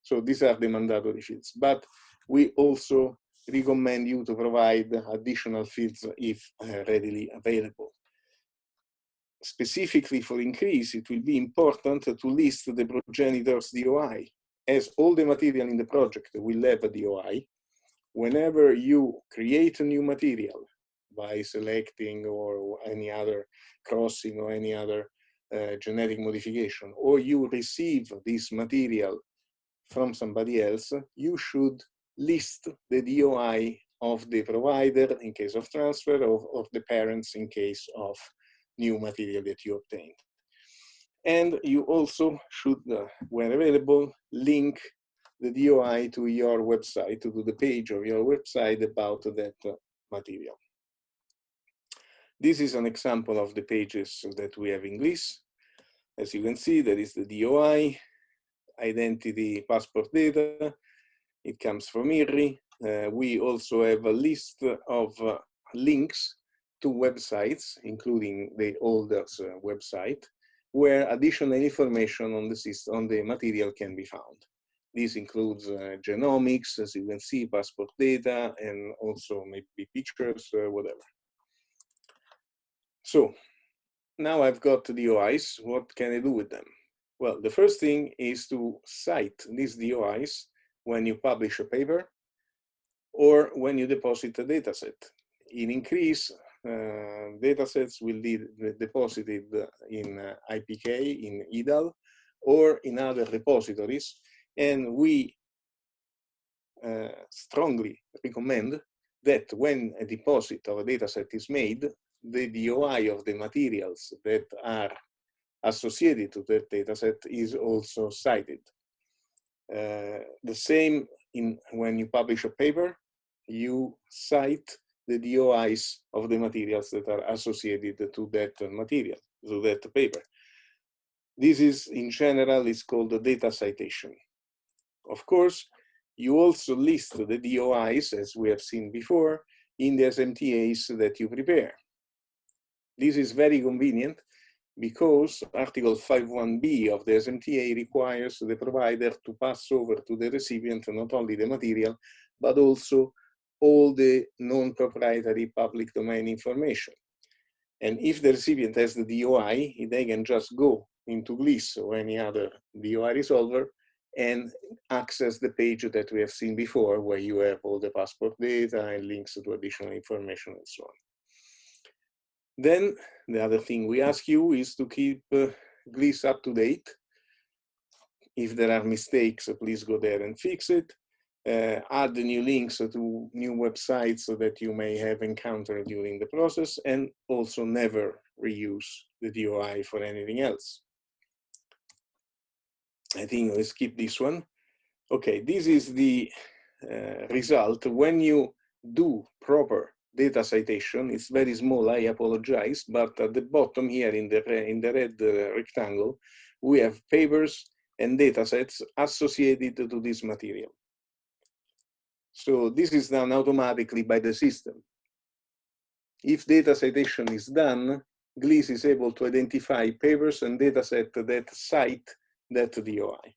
So these are the mandatory fields. But we also recommend you to provide additional fields if readily available. Specifically for increase, it will be important to list the progenitor's DOI, as all the material in the project will have a DOI. Whenever you create a new material by selecting or any other crossing or any other genetic modification, or you receive this material from somebody else, you should list the DOI of the provider in case of transfer, of the parents in case of new material that you obtained. And you also should, when available, link the DOI to your website, to the page of your website about that material. This is an example of the pages that we have in GLIS. As you can see, there is the DOI, identity, passport data. It comes from IRRI. We also have a list of links to websites, including the holders' website, where additional information on the system, on the material can be found. This includes genomics, as you can see, passport data, and also maybe pictures, whatever. So now I've got the DOIs. What can I do with them? Well, the first thing is to cite these DOIs when you publish a paper or when you deposit a data set. In increase, datasets will be deposited in IPK, in IDAL, or in other repositories. And we strongly recommend that when a deposit of a dataset is made, the DOI of the materials that are associated to that dataset is also cited. The same when you publish a paper, you cite the DOIs of the materials that are associated to that material, to that paper. This is, in general, is called the data citation. Of course, you also list the DOIs, as we have seen before, in the SMTAs that you prepare. This is very convenient because Article 5.1b of the SMTA requires the provider to pass over to the recipient not only the material, but also all the non-proprietary public domain information. And if the recipient has the DOI, they can just go into GLIS or any other DOI resolver and access the page that we have seen before, where you have all the passport data and links to additional information and so on. Then the other thing we ask you is to keep GLIS up to date. If there are mistakes, please go there and fix it. Add the new links to new websites that you may have encountered during the process, and also never reuse the DOI for anything else. I think we'll skip this one. Okay, this is the result. When you do proper data citation, it's very small, I apologize, but at the bottom here in the red rectangle, we have papers and datasets associated to this material. So this is done automatically by the system. If data citation is done, GLIS is able to identify papers and datasets that cite that DOI.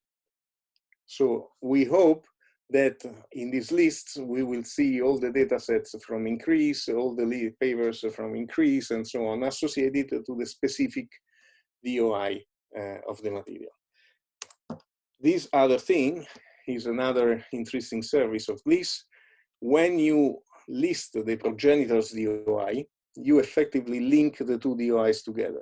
So we hope that in these lists, we will see all the datasets from increase, all the papers from increase, and so on, associated to the specific DOI of the material. This other thing is another interesting service of GLIS. When you list the progenitor's DOI, you effectively link the two DOIs together.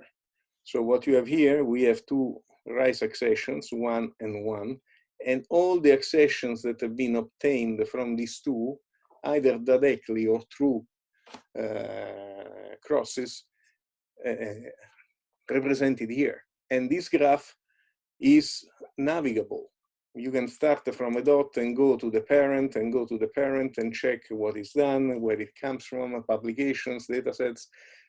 So what you have here, we have two rise accessions, 1 and 1, and all the accessions that have been obtained from these two, either directly or through crosses, represented here. And this graph is navigable. You can start from a dot and go to the parent and go to the parent and check what is done, where it comes from, publications, datasets.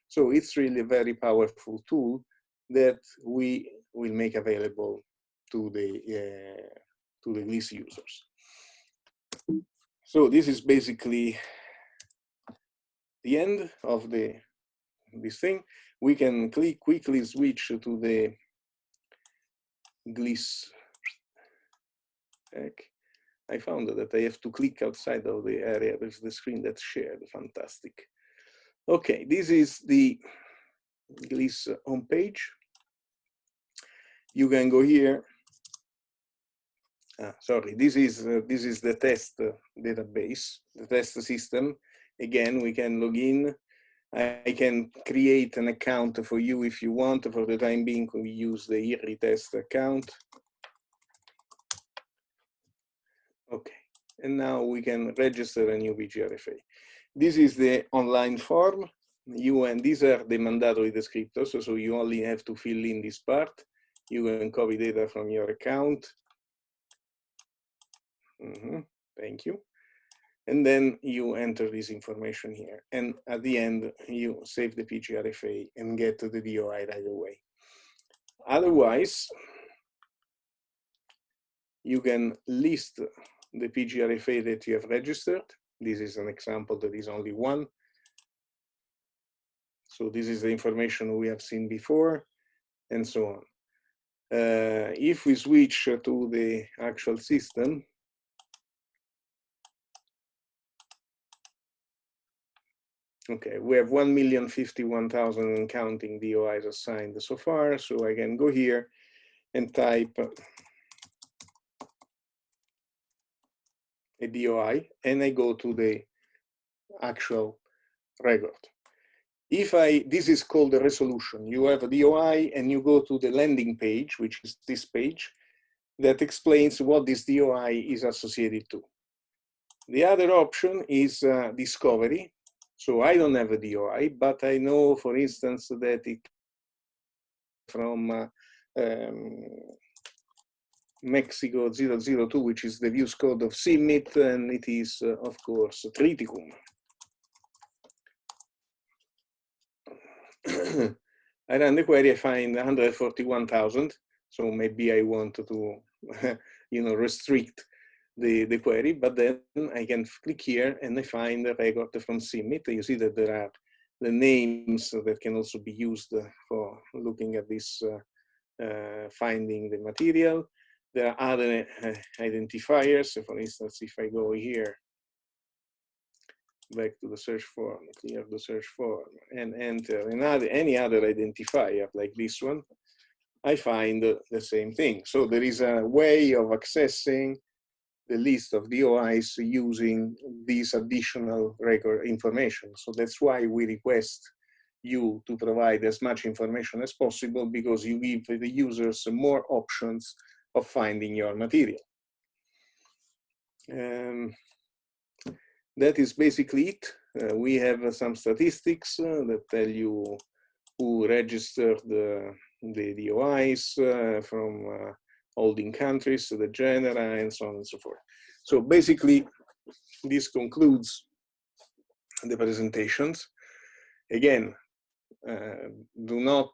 So it's really a very powerful tool that we will make available to the GLIS users. So this is basically the end of this thing. We can quickly switch to the GLIS. I found that I have to click outside of the area. There's the screen that's shared. Fantastic. Okay, this is the GLIS homepage. You can go here. Sorry, this is the test database, the test system. Again, we can log in. I can create an account for you if you want. For the time being, we use the IRRI test account. Okay, and now we can register a new PGRFA. This is the online form. These are the mandatory descriptors, so you only have to fill in this part. You can copy data from your account. Thank you. And then you enter this information here. And at the end, you save the PGRFA and get to the DOI right away. Otherwise, you can list the PGRFA that you have registered. This is an example that is only one. So this is the information we have seen before, and so on. If we switch to the actual system, okay, we have 1,051,000 and counting DOIs assigned so far. So I can go here and type a DOI, and I go to the actual record. this is called the resolution. You have a DOI and you go to the landing page, which is this page, that explains what this DOI is associated to. The other option is discovery. So I don't have a DOI, but I know, for instance, that it from Mexico 002, which is the views code of CIMMYT, and it is, of course, Triticum. I run the query, I find 141,000. So maybe I want to, restrict the query, but then I can click here and I find a record from CIMMYT. You see that there are the names that can also be used for looking at this, finding the material. There are other identifiers. So for instance, if I go here, back to the search form, clear the search form, and enter any other identifier like this one, I find the same thing. So there is a way of accessing the list of DOIs using this additional record information. So that's why we request you to provide as much information as possible, because you give the users more options of finding your material. That is basically it. We have some statistics that tell you who registered the DOIs from holding countries, the genera, and so on and so forth. So basically, this concludes the presentations. Again, do not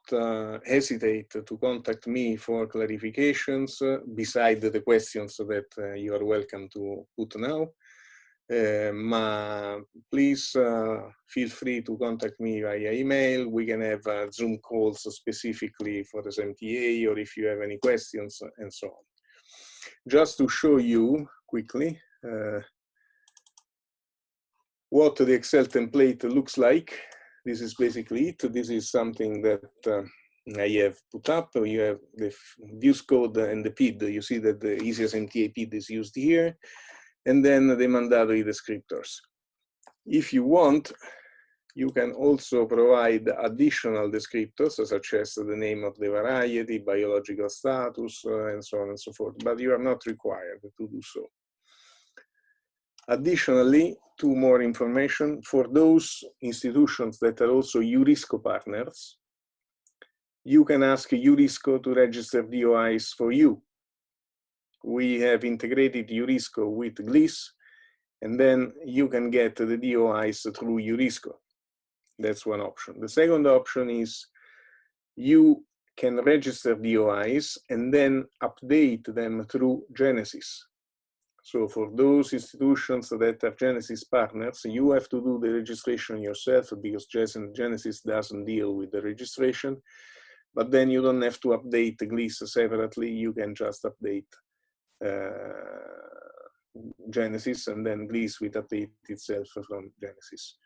hesitate to contact me for clarifications beside the questions that you are welcome to put now. Please feel free to contact me via email. We can have Zoom calls specifically for the SMTA, or if you have any questions, and so on. Just to show you quickly what the Excel template looks like. This is basically it. This is something that I have put up. You have the views code and the PID. You see that the easy SMTA PID is used here. And then the mandatory descriptors. If you want, you can also provide additional descriptors, such as the name of the variety, biological status, and so on and so forth, but you are not required to do so. Additionally, two more information. For those institutions that are also URISCO partners, you can ask URISCO to register DOIs for you. We have integrated URISCO with GLIS, and then you can get the DOIs through URISCO. That's one option. The second option is you can register DOIs and then update them through Genesis. So for those institutions that have Genesis partners, you have to do the registration yourself, because Genesis doesn't deal with the registration, but then you don't have to update GLIS separately. You can just update Genesis, and then GLIS will update itself from Genesis.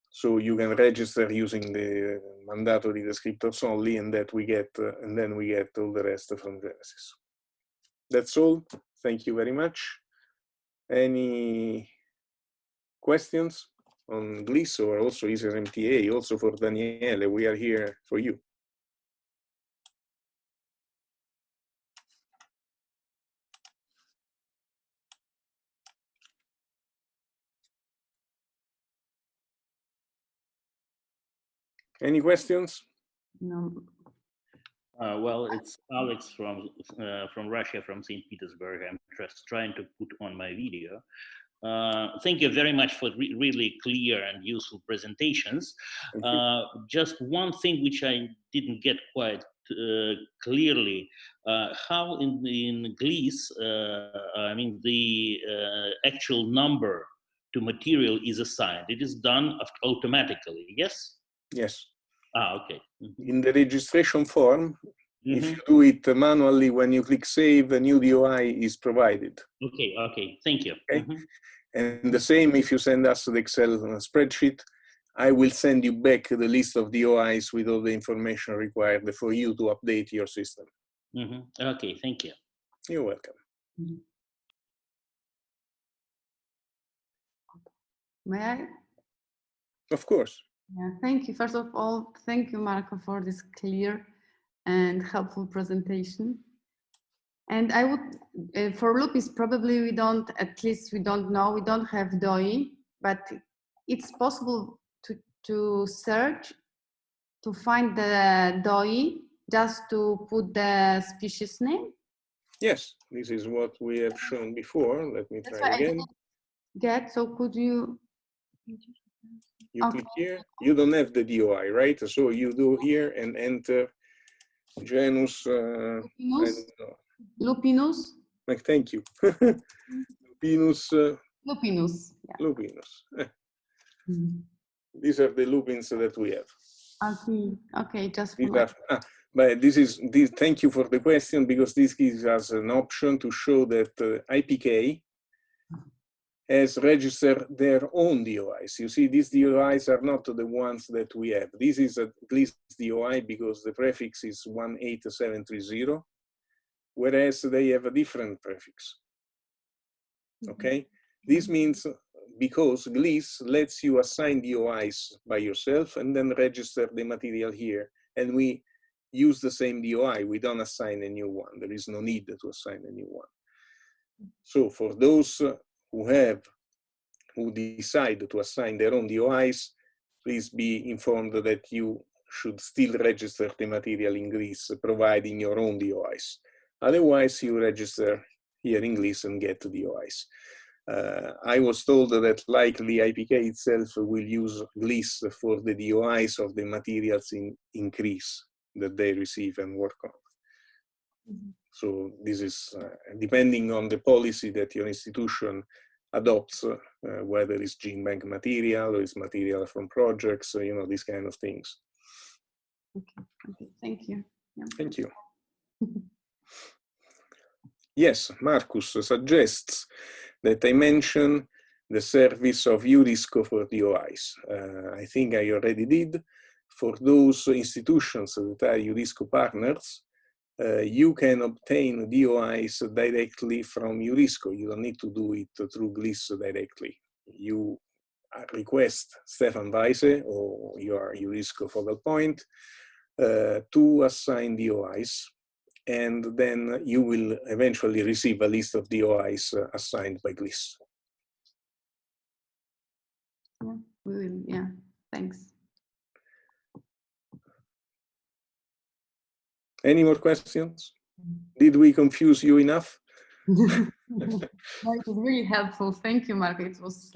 So you can register using the mandatory descriptors only, and that we get, and then we get all the rest from Genesis. That's all. Thank you very much. Any questions on GLIS or also SMTA? Also for Daniele, we are here for you. Any questions? No. Well, it's Alex from Russia, from St. Petersburg. I'm just trying to put on my video. Thank you very much for really clear and useful presentations. Just one thing which I didn't get quite clearly, how in GLIS, I mean, the actual number to material is assigned. It is done automatically, yes? Yes. Ah, okay. Mm-hmm. In the registration form, if you do it manually, when you click save, a new DOI is provided. Okay, okay, thank you. Okay? And the same if you send us the Excel spreadsheet, I will send you back the list of DOIs with all the information required for you to update your system. Okay, thank you. You're welcome. May I? Of course. Yeah, thank you. First of all, thank you, Marco, for this clear and helpful presentation. And I would, for lupus, probably we don't, at least we don't know, we don't have DOI, but it's possible to search, to find the DOI, just to put the species name. Yes, this is what we have shown before. Let me That's try why I again. didn't get, so could you? You click here. You don't have the DOI, right? So you do here and enter genus. I Lupinus? don't know. Lupinus? Like, thank you. Lupinus. Lupinus. Yeah. Lupinus. These are the lupins that we have. Okay. Okay. Just for These my... are, but this is this. Thank you for the question, because this gives us an option to show that IPK has registered their own DOIs. You see, these DOIs are not the ones that we have. This is at least DOI because the prefix is 18730, whereas they have a different prefix. Okay, this means because GLIS lets you assign DOIs by yourself and then register the material here, and we use the same DOI. We don't assign a new one. There is no need to assign a new one. So for those who decide to assign their own DOIs, please be informed that you should still register the material in GLIS, providing your own DOIs. Otherwise, you register here in GLIS and get DOIs. I was told that likely IPK itself will use GLIS for the DOIs of the materials in GRIS that they receive and work on. So this is depending on the policy that your institution adopts, whether it's gene bank material or it's material from projects, you know, these kind of things. Okay. Okay. Thank you. Yeah. Thank you. Yes, Marcus suggests that I mention the service of URISCO for DOIs. I think I already did. For those institutions that are URISCO partners, you can obtain DOIs directly from URISCO. You don't need to do it through GLIS directly. You request Stefan Weise or your URISCO focal point to assign DOIs, and then you will eventually receive a list of DOIs assigned by GLIS. Yeah, we will. Yeah, thanks. Any more questions? Did we confuse you enough? That was really helpful. Thank you, Marco. It was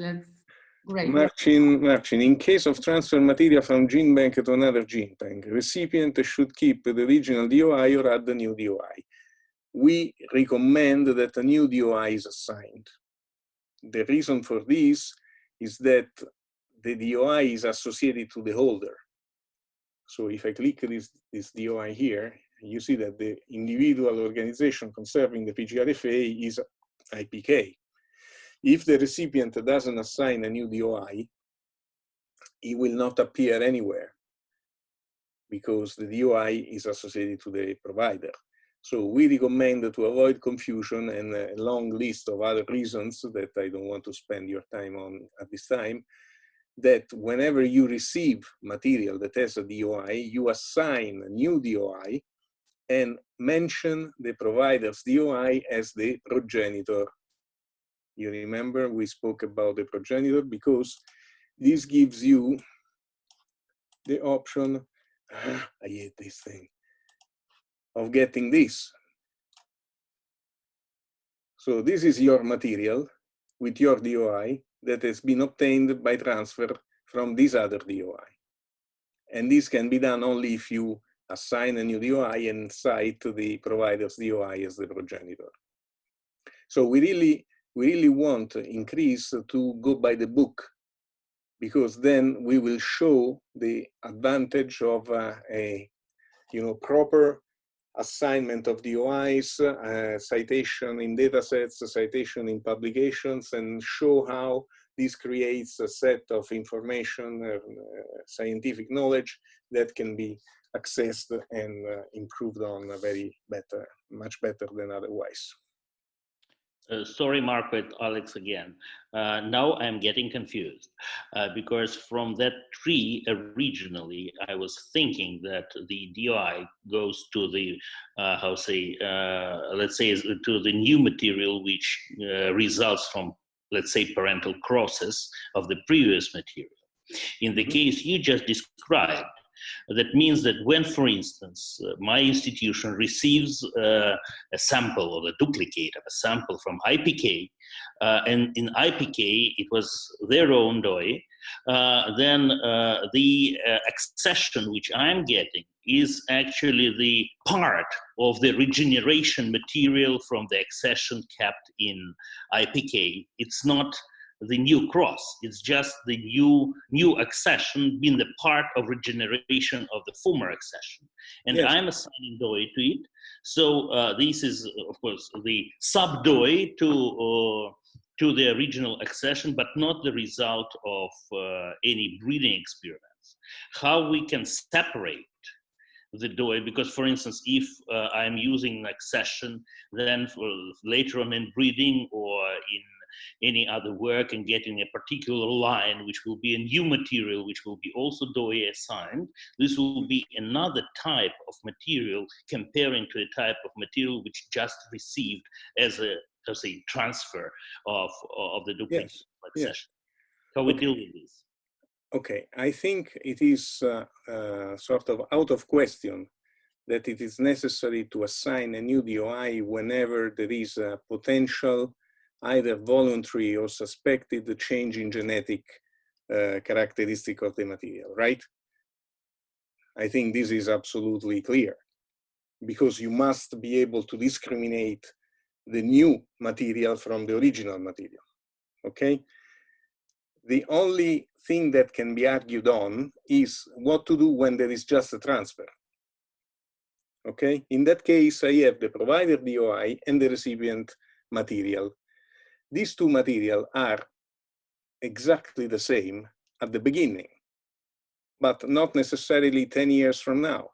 great. Marcin, in case of transfer material from gene bank to another gene bank, recipient should keep the original DOI or add the new DOI. We recommend that a new DOI is assigned. The reason for this is that the DOI is associated to the holder. So if I click this DOI here, you see that the individual organization conserving the PGRFA is IPK. If the recipient doesn't assign a new DOI, it will not appear anywhere because the DOI is associated to the provider. So we recommend to avoid confusion and a long list of other reasons that I don't want to spend your time on at this time, that whenever you receive material that has a DOI, you assign a new DOI and mention the provider's DOI as the progenitor. You remember we spoke about the progenitor because this gives you the option, I hate this thing, of getting this. So this is your material with your DOI that has been obtained by transfer from this other DOI. And this can be done only if you assign a new DOI and cite the provider's DOI as the progenitor. So we really want increase to go by the book, because then we will show the advantage of a proper assignment of DOIs, citation in datasets, citation in publications, and show how this creates a set of information, scientific knowledge that can be accessed and improved on much better than otherwise. Sorry, Margaret, Alex again. Now I'm getting confused because from that tree originally, I was thinking that the DOI goes to the, let's say, to the new material which results from, let's say, parental crosses of the previous material. In the case you just described, that means that when, for instance, my institution receives a sample or a duplicate of a sample from IPK, and in IPK it was their own DOI, then the accession which I'm getting is actually the part of the regeneration material from the accession kept in IPK. It's not the new cross, it's just the new accession being the part of regeneration of the former accession. And yes, I'm assigning DOI to it. So this is, of course, the sub-DOI to the original accession, but not the result of any breeding experiments. How we can separate the DOI, because for instance, if I'm using an accession, then later on in breeding or in any other work and getting a particular line, which will be a new material, which will be also DOI assigned, this will be another type of material comparing to a type of material which just received as a, let's say, transfer of the duplicate accession. Yes. How we deal with this? Okay, I think it is sort of out of question that it is necessary to assign a new DOI whenever there is a potential, either voluntary or suspected, change in genetic characteristic of the material, right? I think this is absolutely clear, because you must be able to discriminate the new material from the original material, okay? The only thing that can be argued on is what to do when there is just a transfer. Okay, in that case, I have the provider DOI and the recipient material. These two materials are exactly the same at the beginning, but not necessarily 10 years from now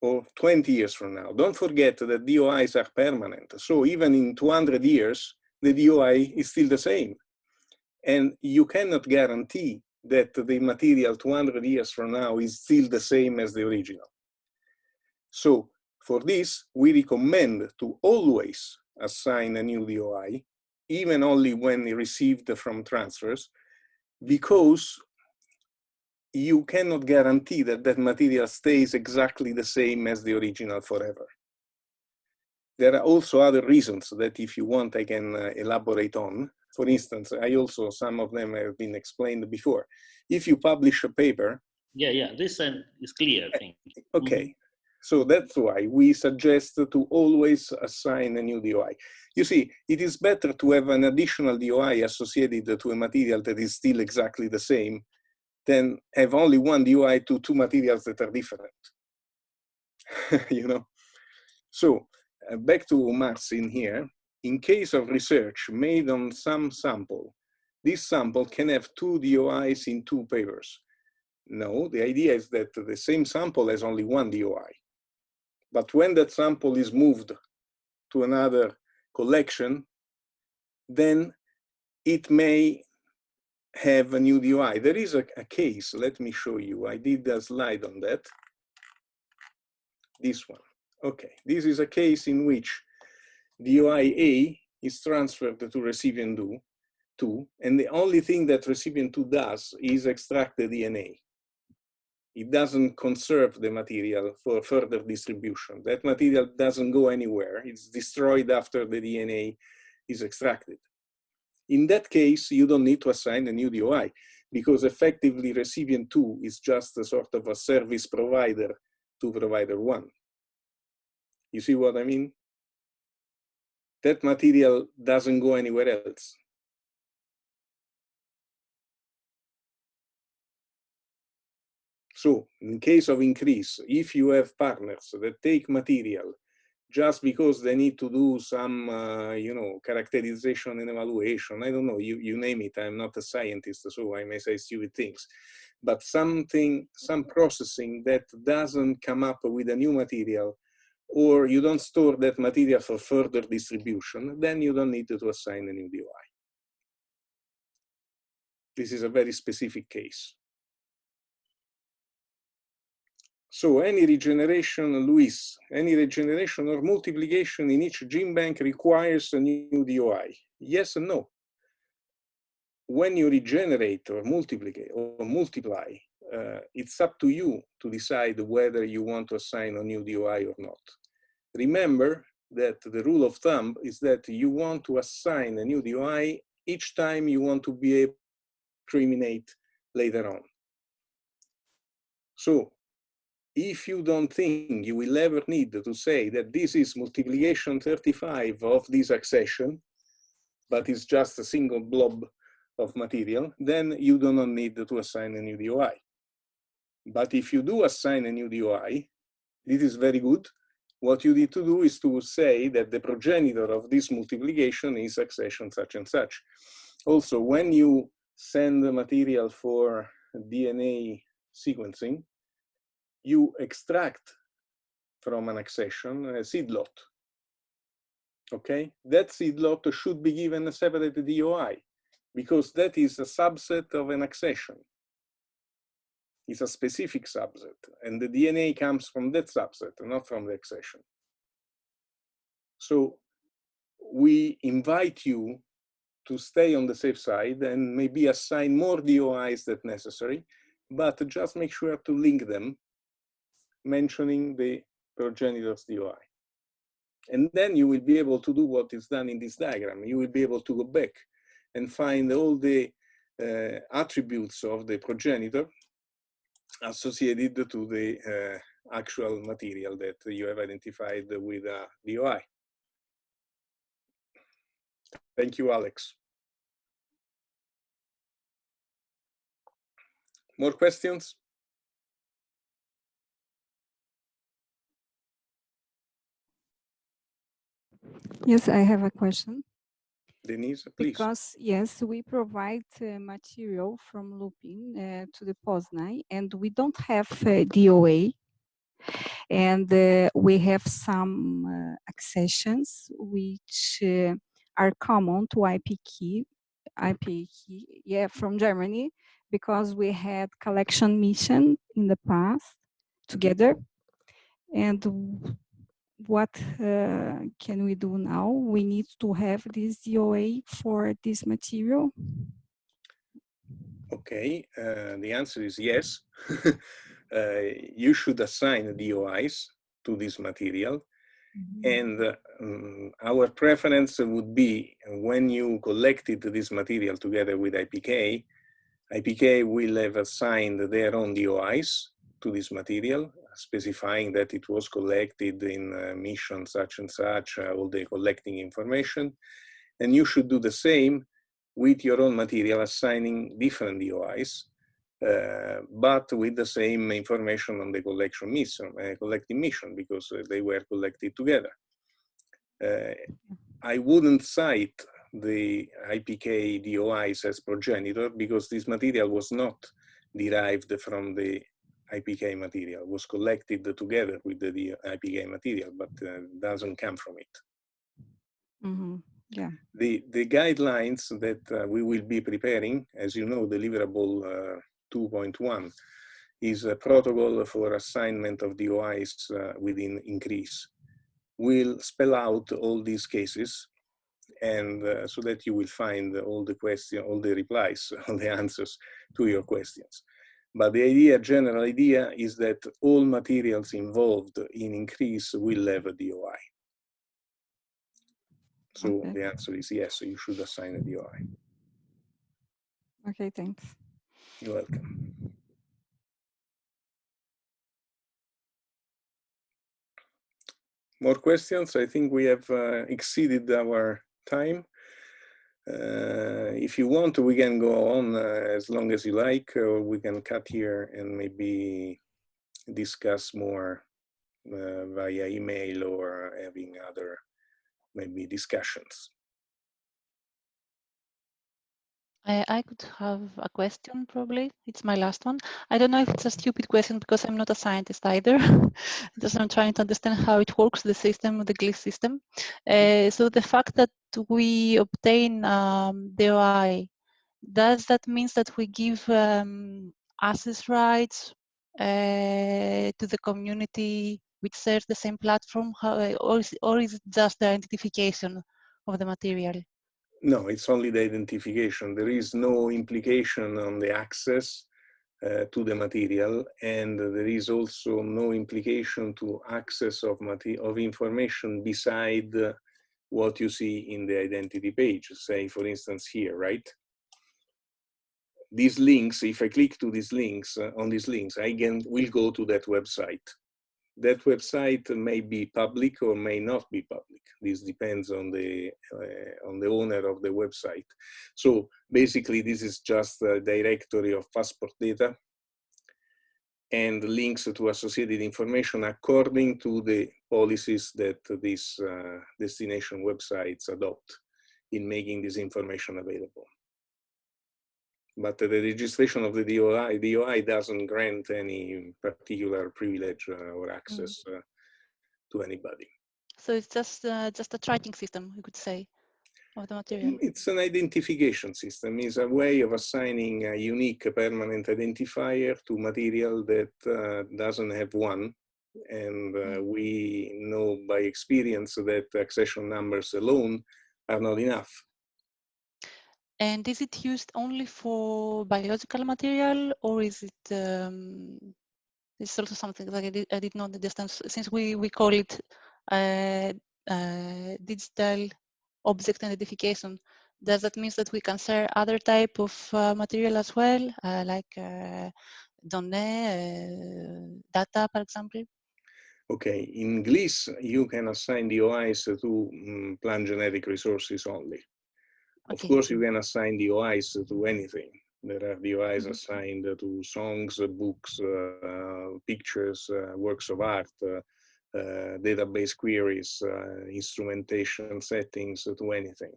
or 20 years from now. Don't forget that DOIs are permanent. So even in 200 years, the DOI is still the same. And you cannot guarantee that the material 200 years from now is still the same as the original. So for this, we recommend to always assign a new DOI, even only when received from transfers, because you cannot guarantee that that material stays exactly the same as the original forever. There are also other reasons that, if you want, I can elaborate on. For instance, some of them have been explained before. If you publish a paper. Yeah, this is clear, I think. Okay, so that's why we suggest to always assign a new DOI. You see, it is better to have an additional DOI associated to a material that is still exactly the same than have only one DOI to two materials that are different. You know? So, back to Marcin here. In case of research made on some sample, this sample can have two DOIs in two papers. No, the idea is that the same sample has only one DOI. But when that sample is moved to another collection, then it may have a new DOI. There is a case, let me show you. I did a slide on that. This one. Okay, this is a case in which DOI A is transferred to recipient 2, and the only thing that recipient 2 does is extract the DNA. It doesn't conserve the material for further distribution. That material doesn't go anywhere. It's destroyed after the DNA is extracted. In that case, you don't need to assign a new DOI, because effectively recipient 2 is just a sort of a service provider to provider 1. You see what I mean? That material doesn't go anywhere else. So in case of increase, if you have partners that take material just because they need to do some, characterization and evaluation, I don't know, you name it, I'm not a scientist, so I may say stupid things, but some processing that doesn't come up with a new material, or you don't store that material for further distribution, then you don't need to assign a new DOI. This is a very specific case. So any regeneration, Luis, any regeneration or multiplication in each gene bank requires a new DOI. Yes and no. When you regenerate or multiply, it's up to you to decide whether you want to assign a new DOI or not. Remember that the rule of thumb is that you want to assign a new DOI each time you want to be able to discriminate later on. So if you don't think you will ever need to say that this is multiplication 35 of this accession, but it's just a single blob of material, then you do not need to assign a new DOI. But if you do assign a new DOI, this is very good. What you need to do is to say that the progenitor of this multiplication is accession such and such. Also, when you send the material for DNA sequencing, you extract from an accession a seed lot. Okay, that seed lot should be given a separate DOI because that is a subset of an accession. It's a specific subset, and the DNA comes from that subset, not from the accession. So we invite you to stay on the safe side and maybe assign more DOIs than necessary, but just make sure to link them, mentioning the progenitor's DOI. And then you will be able to do what is done in this diagram. You will be able to go back and find all the attributes of the progenitor associated to the actual material that you have identified with a DOI. Thank you, Alex. More questions? Yes, I have a question. Denise, please. Because, yes, we provide material from lupin to the POSNI, and we don't have DOA. And we have some accessions which are common to IPK, yeah, from Germany, because we had collection mission in the past together. And what can we do now? We need to have this DOA for this material? Okay, the answer is yes. You should assign DOIs to this material. And our preference would be when you collected this material together with IPK, IPK will have assigned their own DOIs to this material, specifying that it was collected in mission such and such, all the collecting information. And you should do the same with your own material, assigning different DOIs, but with the same information on the collection mission, collecting mission, because they were collected together. I wouldn't cite the IPK DOIs as progenitor because this material was not derived from the IPK material, was collected together with the IPK material, but doesn't come from it. Mm-hmm. Yeah. The guidelines that we will be preparing, as you know, deliverable 2.1 is a protocol for assignment of DOIs within increase. We'll spell out all these cases, and so that you will find all the questions, all the replies, all the answers to your questions. But the idea, general idea, is that all materials involved in increase will have a DOI. So okay. the answer is yes, you should assign a DOI. Okay, thanks. You're welcome. More questions? I think we have exceeded our time. If you want, we can go on as long as you like, or we can cut here and maybe discuss more via email or having other maybe discussions. I could have a question, probably. It's my last one. I don't know if it's a stupid question because I'm not a scientist either. Just I'm trying to understand how it works, the system, the GLIS system. So the fact that we obtain the OI, does that mean that we give access rights to the community which shares the same platform, or is it just the identification of the material? No, it's only the identification. There is no implication on the access to the material, and there is also no implication to access of information beside what you see in the identity page. Say, for instance, here, right? These links, if I click to these links, on these links, will go to that website. That website may be public or may not be public. This depends on the owner of the website. So basically, this is just a directory of passport data and links to associated information according to the policies that these destination websites adopt in making this information available. But the registration of the DOI doesn't grant any particular privilege or access to anybody. So it's just a tracking system, you could say, of the material. It's an identification system. It's a way of assigning a unique permanent identifier to material that doesn't have one. And we know by experience that accession numbers alone are not enough. And is it used only for biological material, or is it it's also something that I did not understand, since we call it digital object identification? Does that mean that we can share other type of material as well, like données, data, for example? Okay, in GLIS, you can assign DOIs to plant genetic resources only. Of course, you can assign DOIs to anything. There are DOIs assigned to songs, books, pictures, works of art, database queries, instrumentation settings, to anything.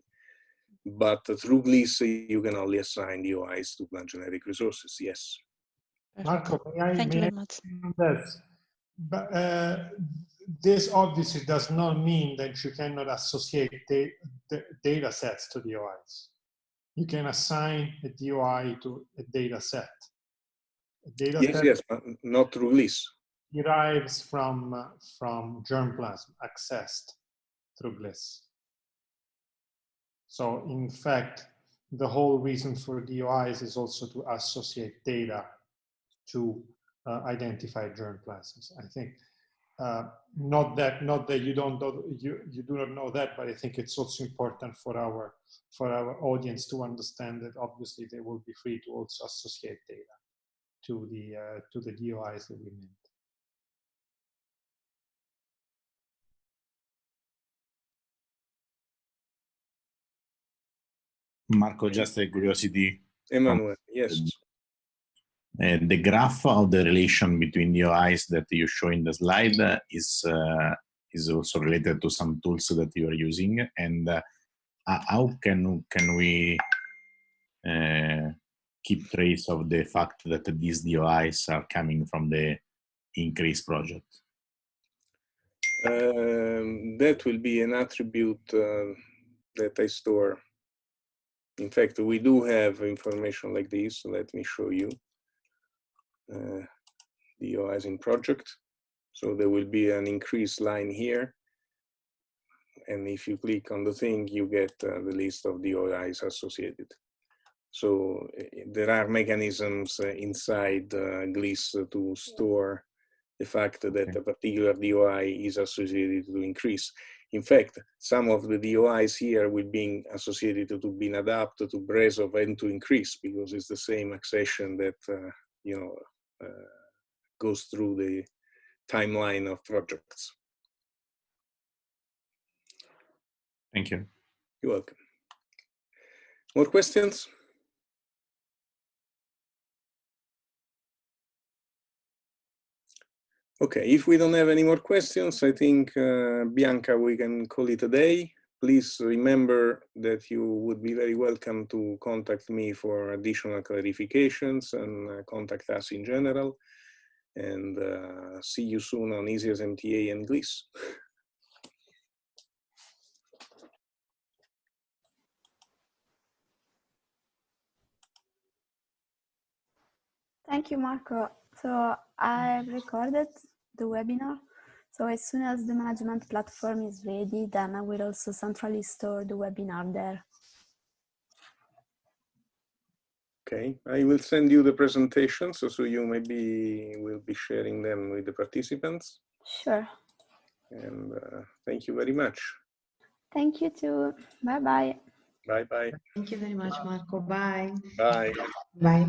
But through GLIS, you can only assign DOIs to plant genetic resources, yes. Marco, Thank you very much. But this obviously does not mean that you cannot associate data sets to DOIs. You can assign a DOI to a data set. Yes, but not through GLIS. Derives from germplasm accessed through GLIS. So in fact, the whole reason for DOIs is also to associate data to identify germplasms. I think not that you do not know that, but I think it's also important for our audience to understand that obviously they will be free to also associate data to the DOIs that we meant. Marco, just a curiosity. Emmanuel, yes. The graph of the relation between DOIs that you show in the slide is also related to some tools that you are using. And how can we keep trace of the fact that these DOIs are coming from the increase project? That will be an attribute that I store. In fact, we do have information like this. So let me show you. DOIs in project. So there will be an increase line here. And if you click on the thing, you get the list of DOIs associated. So there are mechanisms inside GLIS to store the fact that a particular DOI is associated to increase. In fact, some of the DOIs here will be associated to being adapted to Brezov and to increase, because it's the same accession that goes through the timeline of projects. Thank you. You're welcome. More questions? Okay, if we don't have any more questions, I think, Bianca, we can call it a day. please remember that you would be very welcome to contact me for additional clarifications and contact us in general. And see you soon on Easy SMTA and Greece. Thank you, Marco. So I've recorded the webinar. So as soon as the management platform is ready, then I will also centrally store the webinar there. Okay, I will send you the presentations, so you maybe will be sharing them with the participants. Sure. And thank you very much. Thank you too. Bye-bye. Bye-bye. Thank you very much, Marco. Bye. Bye. Bye.